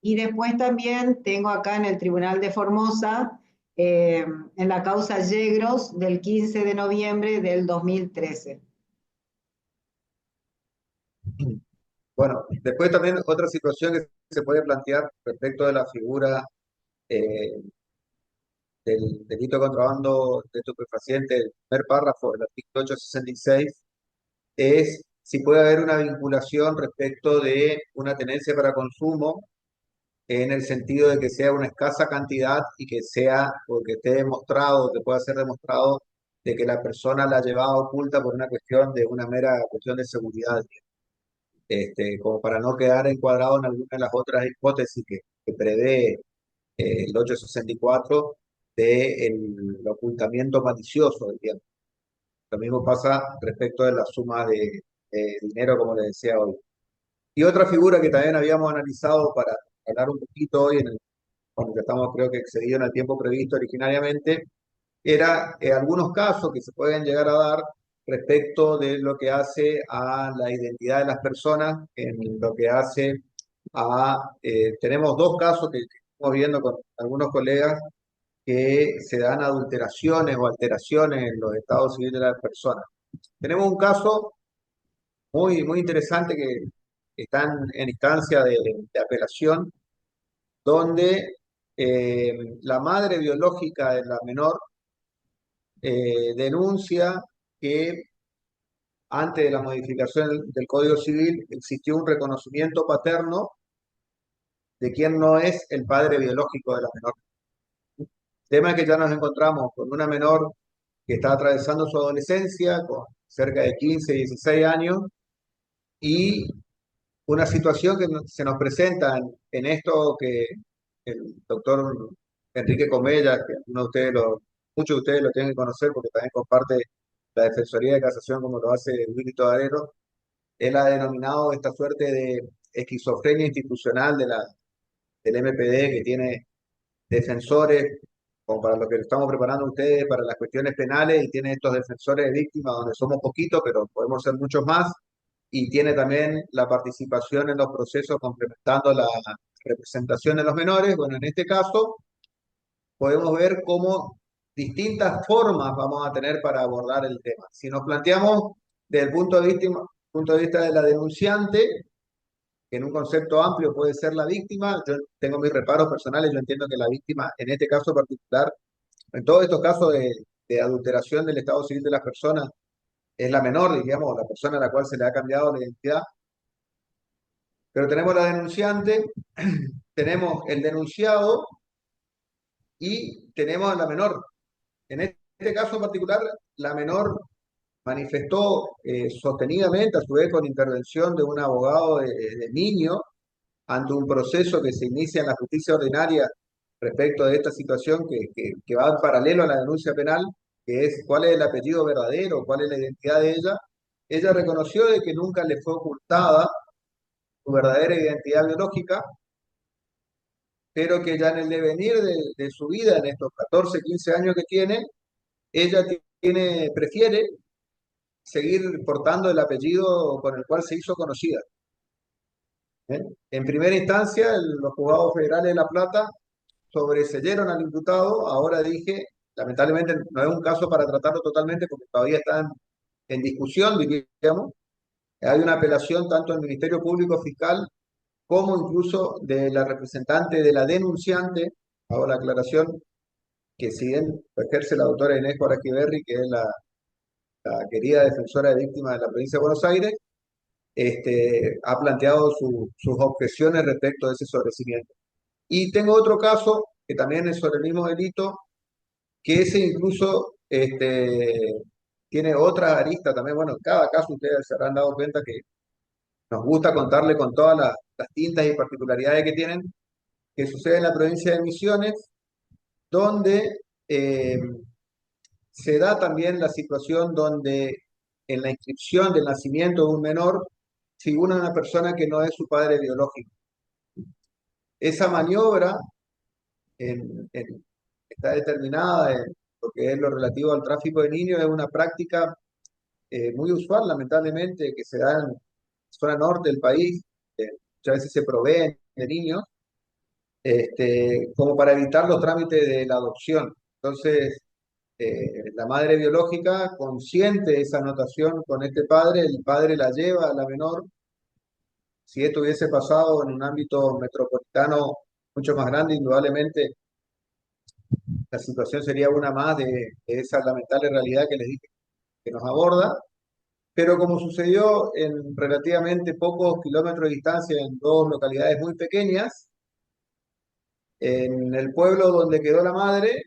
Y después también tengo acá en el Tribunal de Formosa, en la causa Yegros del 15 de noviembre del 2013. Bueno, después también otra situación que se puede plantear respecto de la figura del delito de contrabando de estupefacientes, el primer párrafo del artículo 866, es si puede haber una vinculación respecto de una tenencia para consumo en el sentido de que sea una escasa cantidad y que sea, porque esté demostrado, que pueda ser demostrado de que la persona la llevaba oculta por una cuestión de una mera cuestión de seguridad, como para no quedar encuadrado en alguna de las otras hipótesis que prevé el 864 de el ocultamiento malicioso, digamos. Lo mismo pasa respecto de la suma de dinero, como le decía hoy. Y otra figura que también habíamos analizado para hablar un poquito hoy bueno, ya estamos creo que excedidos en el tiempo previsto originariamente, era algunos casos que se pueden llegar a dar respecto de lo que hace a la identidad de las personas, en lo que hace a... tenemos dos casos que estamos viendo con algunos colegas que se dan adulteraciones o alteraciones en los estados civiles de las personas. Tenemos un caso muy interesante que está en instancia de apelación, donde la madre biológica de la menor denuncia que antes de la modificación del Código Civil existió un reconocimiento paterno de quien no es el padre biológico de la menor. El tema es que ya nos encontramos con una menor que está atravesando su adolescencia, con cerca de 15, 16 años, y una situación que se nos presenta en esto que el doctor Enrique Comella, que muchos de ustedes lo tienen que conocer porque también comparte la Defensoría de Casación como lo hace Willy Todarero, él ha denominado esta suerte de esquizofrenia institucional del MPD, que tiene defensores, como para lo que estamos preparando ustedes para las cuestiones penales, y tiene estos defensores de víctimas donde somos poquitos, pero podemos ser muchos más, y tiene también la participación en los procesos complementando la representación de los menores. Bueno, en este caso podemos ver cómo distintas formas vamos a tener para abordar el tema. Si nos planteamos desde el punto de vista de la denunciante, que en un concepto amplio puede ser la víctima, yo tengo mis reparos personales, yo entiendo que la víctima, en este caso particular, en todos estos casos de adulteración del estado civil de las personas, es la menor, digamos, la persona a la cual se le ha cambiado la identidad. Pero tenemos la denunciante, tenemos el denunciado y tenemos a la menor. En este caso en particular, la menor manifestó sostenidamente, a su vez con intervención de un abogado de niño, ante un proceso que se inicia en la justicia ordinaria respecto de esta situación que va en paralelo a la denuncia penal, que es cuál es el apellido verdadero, cuál es la identidad de ella. Ella reconoció de que nunca le fue ocultada su verdadera identidad biológica, pero que ya en el devenir de su vida, en estos 14, 15 años que tiene, ella prefiere seguir portando el apellido con el cual se hizo conocida. ¿Bien? En primera instancia, los juzgados federales de La Plata sobreseyeron al imputado. Ahora dije, lamentablemente no es un caso para tratarlo totalmente porque todavía está en discusión, diríamos. Hay una apelación tanto del Ministerio Público Fiscal como incluso de la representante de la denunciante. Hago la aclaración que si bien lo ejerce la doctora Inés Coraquiberri, que es la querida defensora de víctimas de la provincia de Buenos Aires, ha planteado sus objeciones respecto de ese sobrecimiento. Y tengo otro caso que también es sobre el mismo delito, que ese incluso tiene otra arista también. Bueno, en cada caso ustedes se habrán dado cuenta que nos gusta contarle con todas las tintas y particularidades que tienen, que sucede en la provincia de Misiones, donde se da también la situación donde en la inscripción del nacimiento de un menor figura una persona que no es su padre biológico. Esa maniobra está determinada en lo que es lo relativo al tráfico de niños, es una práctica muy usual, lamentablemente, que se da en la zona norte del país. Muchas veces se proveen de niños como para evitar los trámites de la adopción. Entonces, la madre biológica, consciente de esa anotación con este padre, el padre la lleva a la menor. Si esto hubiese pasado en un ámbito metropolitano mucho más grande, indudablemente la situación sería una más de esa lamentable realidad que les dije que nos aborda. Pero como sucedió en relativamente pocos kilómetros de distancia en dos localidades muy pequeñas, en el pueblo donde quedó la madre,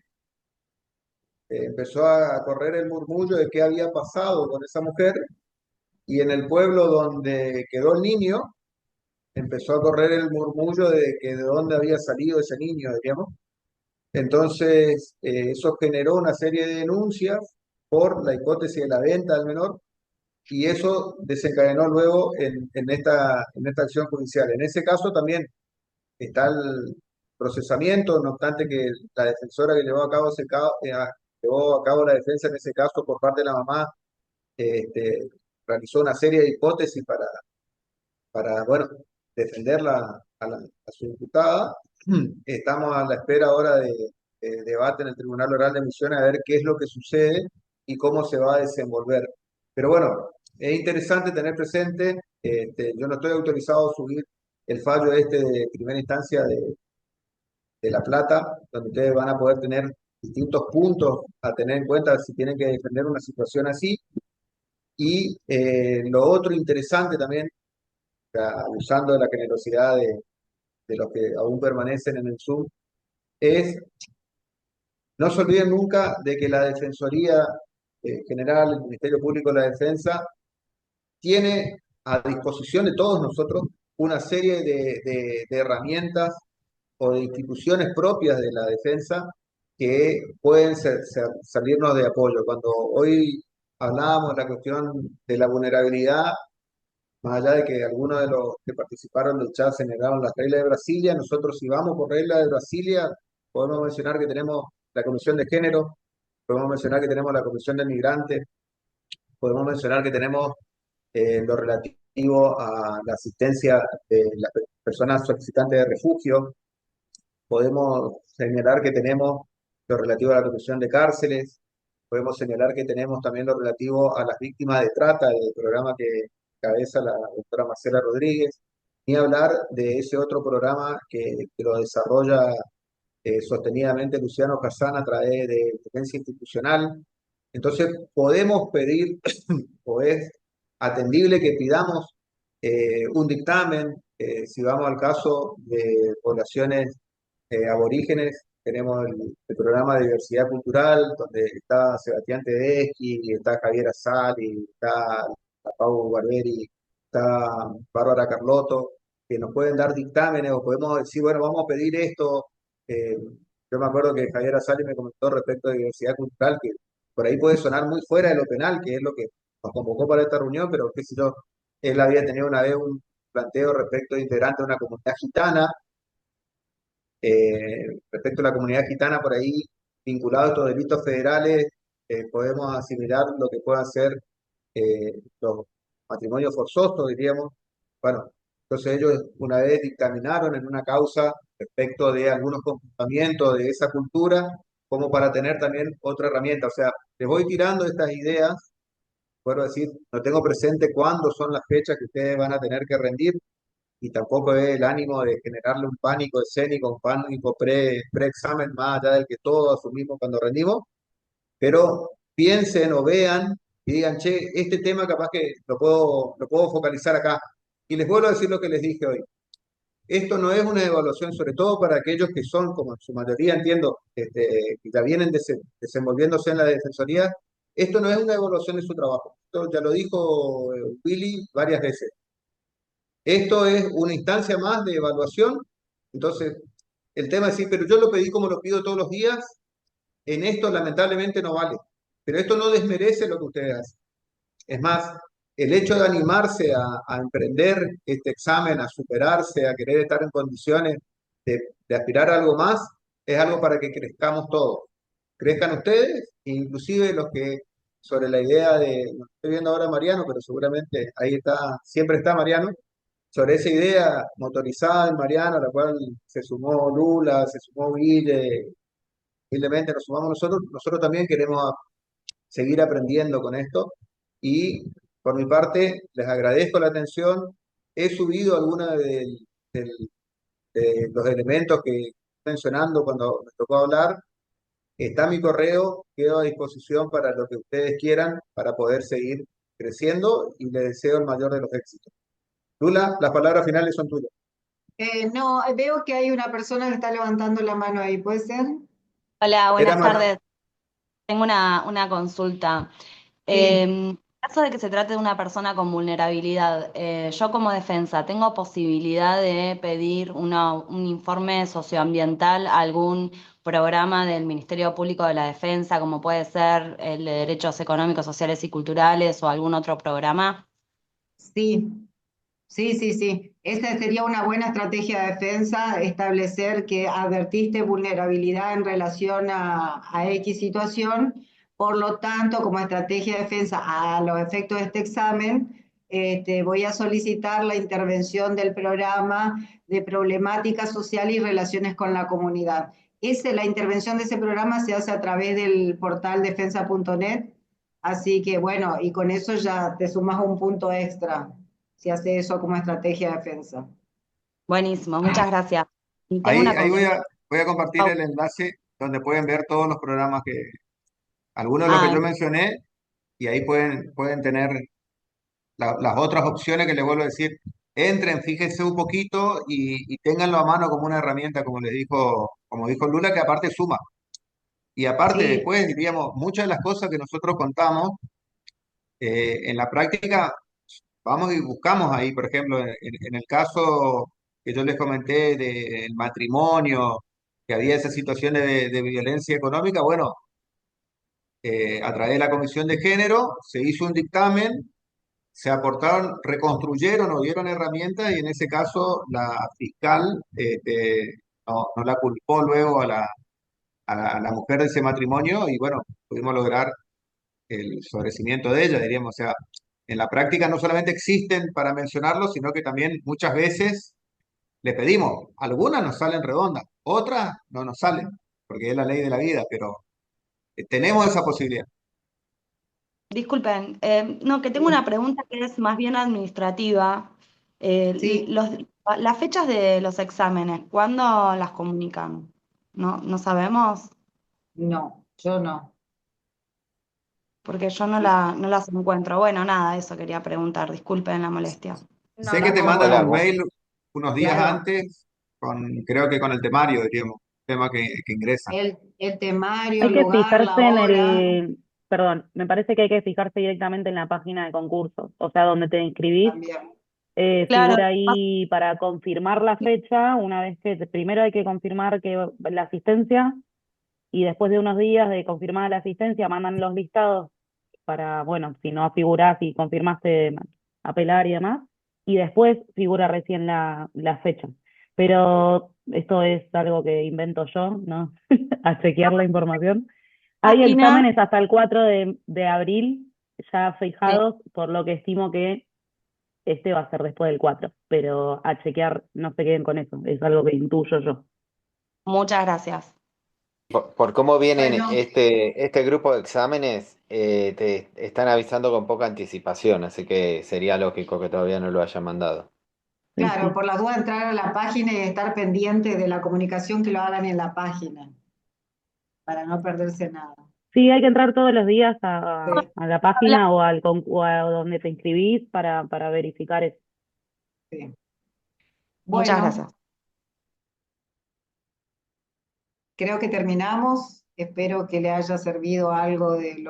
empezó a correr el murmullo de qué había pasado con esa mujer, y en el pueblo donde quedó el niño, empezó a correr el murmullo de dónde había salido ese niño, diríamos. Entonces, eso generó una serie de denuncias por la hipótesis de la venta del menor, y eso desencadenó luego en esta acción judicial. En ese caso también está procesamiento, no obstante que la defensora que llevó a cabo la defensa en ese caso por parte de la mamá, este, realizó una serie de hipótesis para bueno, defenderla a su imputada. Estamos a la espera ahora de debate en el Tribunal Oral de Misiones a ver qué es lo que sucede y cómo se va a desenvolver. Pero bueno, es interesante tener presente, yo no estoy autorizado a subir el fallo de primera instancia de La Plata, donde ustedes van a poder tener distintos puntos a tener en cuenta si tienen que defender una situación así. Y lo otro interesante también, usando de la generosidad de los que aún permanecen en el Zoom, es no se olviden nunca de que la Defensoría General, el Ministerio Público de la Defensa, tiene a disposición de todos nosotros una serie de herramientas o de instituciones propias de la defensa que pueden servirnos de apoyo. Cuando hoy hablábamos de la cuestión de la vulnerabilidad, más allá de que algunos de los que participaron del chat se negaron las reglas de Brasilia, nosotros si vamos por reglas de Brasilia, podemos mencionar que tenemos la Comisión de Género, podemos mencionar que tenemos la Comisión de Migrantes, podemos mencionar que tenemos lo relativo a la asistencia de las personas solicitantes de refugio, podemos señalar que tenemos lo relativo a la Comisión de Cárceles, podemos señalar que tenemos también lo relativo a las víctimas de trata, el programa que cabeza la doctora Marcela Rodríguez, ni hablar de ese otro programa que lo desarrolla sostenidamente Luciano Casán a través de inteligencia institucional. Entonces, podemos pedir, o es atendible que pidamos un dictamen, si vamos al caso de poblaciones aborígenes, tenemos el programa de diversidad cultural, donde está Sebastián Tedeschi, está Javier Asali, está Pau Barberi, está Bárbara Carlotto, que nos pueden dar dictámenes o podemos decir, bueno, vamos a pedir esto. Eh, yo me acuerdo que Javier Asali me comentó respecto de diversidad cultural, que por ahí puede sonar muy fuera de lo penal, que es lo que nos convocó para esta reunión, pero qué sé yo, él había tenido una vez un planteo respecto de integrantes de una comunidad gitana, respecto a la comunidad gitana, por ahí, vinculado a estos delitos federales, podemos asimilar lo que puedan ser los matrimonios forzosos, diríamos. Bueno, entonces ellos una vez dictaminaron en una causa respecto de algunos comportamientos de esa cultura, como para tener también otra herramienta. O sea, les voy tirando estas ideas, puedo decir, no tengo presente cuándo son las fechas que ustedes van a tener que rendir, y tampoco es el ánimo de generarle un pánico escénico, un pánico pre-examen más allá del que todos asumimos cuando rendimos, pero piensen o vean y digan, che, este tema capaz que lo puedo focalizar acá. Y les vuelvo a decir lo que les dije hoy. Esto no es una evaluación, sobre todo para aquellos que son, como en su mayoría entiendo, que ya vienen desenvolviéndose en la defensoría. Esto no es una evaluación de su trabajo. Esto ya lo dijo Willy varias veces. Esto es una instancia más de evaluación. Entonces, el tema es decir, pero yo lo pedí como lo pido todos los días, en esto lamentablemente no vale. Pero esto no desmerece lo que ustedes hacen. Es más, el hecho de animarse a emprender este examen, a superarse, a querer estar en condiciones de aspirar a algo más, es algo para que crezcamos todos. Crezcan ustedes, inclusive los que sobre la idea no estoy viendo ahora a Mariano, pero seguramente ahí está, siempre está Mariano, sobre esa idea motorizada en Mariano, a la cual se sumó Lula, se sumó Guille, humildemente nos sumamos nosotros también queremos seguir aprendiendo con esto y por mi parte les agradezco la atención, he subido algunos de los elementos que estoy mencionando cuando me tocó hablar, está mi correo, quedo a disposición para lo que ustedes quieran para poder seguir creciendo y les deseo el mayor de los éxitos. Lula, las palabras finales son tuyas. No, veo que hay una persona que está levantando la mano ahí, ¿puede ser? Hola, Era buenas Mar- tardes. Tengo una consulta. Sí. En caso de que se trate de una persona con vulnerabilidad, yo como defensa, ¿tengo posibilidad de pedir un informe socioambiental a algún programa del Ministerio Público de la Defensa, como puede ser el de Derechos Económicos, Sociales y Culturales o algún otro programa? Sí, Sí, sí, sí. Esa sería una buena estrategia de defensa, establecer que advertiste vulnerabilidad en relación a X situación. Por lo tanto, como estrategia de defensa a los efectos de este examen, voy a solicitar la intervención del programa de problemática social y relaciones con la comunidad. La intervención de ese programa se hace a través del portal defensa.net, así que bueno, y con eso ya te sumas un punto extra si hace eso como estrategia de defensa. Buenísimo, muchas gracias. Y tengo Ahí, una ahí consulta. voy a compartir el enlace donde pueden ver todos los programas algunos de los que Ah, yo mencioné, y ahí pueden tener las otras opciones que les vuelvo a decir. Entren, fíjense un poquito y ténganlo a mano como una herramienta, como dijo Lula, que aparte suma. Y aparte, Sí, después, diríamos, muchas de las cosas que nosotros contamos, en la práctica, vamos y buscamos ahí, por ejemplo, en el caso que yo les comenté del matrimonio, que había esas situaciones de violencia económica, bueno, a través de la Comisión de Género se hizo un dictamen, se aportaron, reconstruyeron o dieron herramientas, y en ese caso la fiscal no la culpó luego a la mujer de ese matrimonio, y bueno, pudimos lograr el sobrecimiento de ella, diríamos. O sea, en la práctica no solamente existen para mencionarlo, sino que también muchas veces le pedimos. Algunas nos salen redondas, otras no nos salen, porque es la ley de la vida, pero tenemos esa posibilidad. disculpen, no, que tengo una sí, pregunta que es más bien administrativa. sí, Las fechas de los exámenes, ¿cuándo las comunican? ¿No sabemos? no, yo no. Porque yo no las encuentro. Bueno, nada, eso quería preguntar. Disculpen la molestia. No, Sé que te no, mandan Hola, un mail unos días claro, antes, creo que con el temario, diríamos, tema que ingresan. el temario, Hay el que lugar, fijarse la en hora, perdón, me parece que hay que fijarse directamente en la página de concursos, o sea, donde te inscribís, también. Claro, figura ahí para confirmar la fecha. Una vez que primero hay que confirmar que la asistencia, y después de unos días de confirmada la asistencia mandan los listados para, bueno, si no figurás y confirmaste, apelar y demás, y después figura recién la fecha. Pero esto es algo que invento yo, ¿no? A chequear la información. Hay página. exámenes hasta el 4 de abril ya Sí, fijados, por lo que estimo que este va a ser después del 4, pero a chequear, no se queden con eso, es algo que intuyo yo. muchas gracias. por cómo vienen Bueno, este grupo de exámenes, te están avisando con poca anticipación, así que sería lógico que todavía no lo hayan mandado. Sí, claro, sí. por la duda entrar a la página y estar pendiente de la comunicación que lo hagan en la página, para no perderse nada. Sí, hay que entrar todos los días Sí, a la página o a donde te inscribís para verificar eso. sí. Muchas Bueno, gracias. creo que terminamos. Espero que le haya servido algo de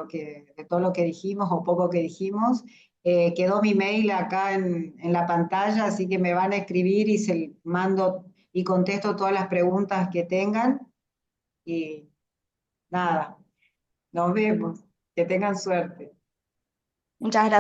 todo lo que dijimos o poco que dijimos. Quedó mi mail acá en la pantalla, así que me van a escribir y se mando y contesto todas las preguntas que tengan. Y nada, nos vemos. Que tengan suerte. Muchas gracias.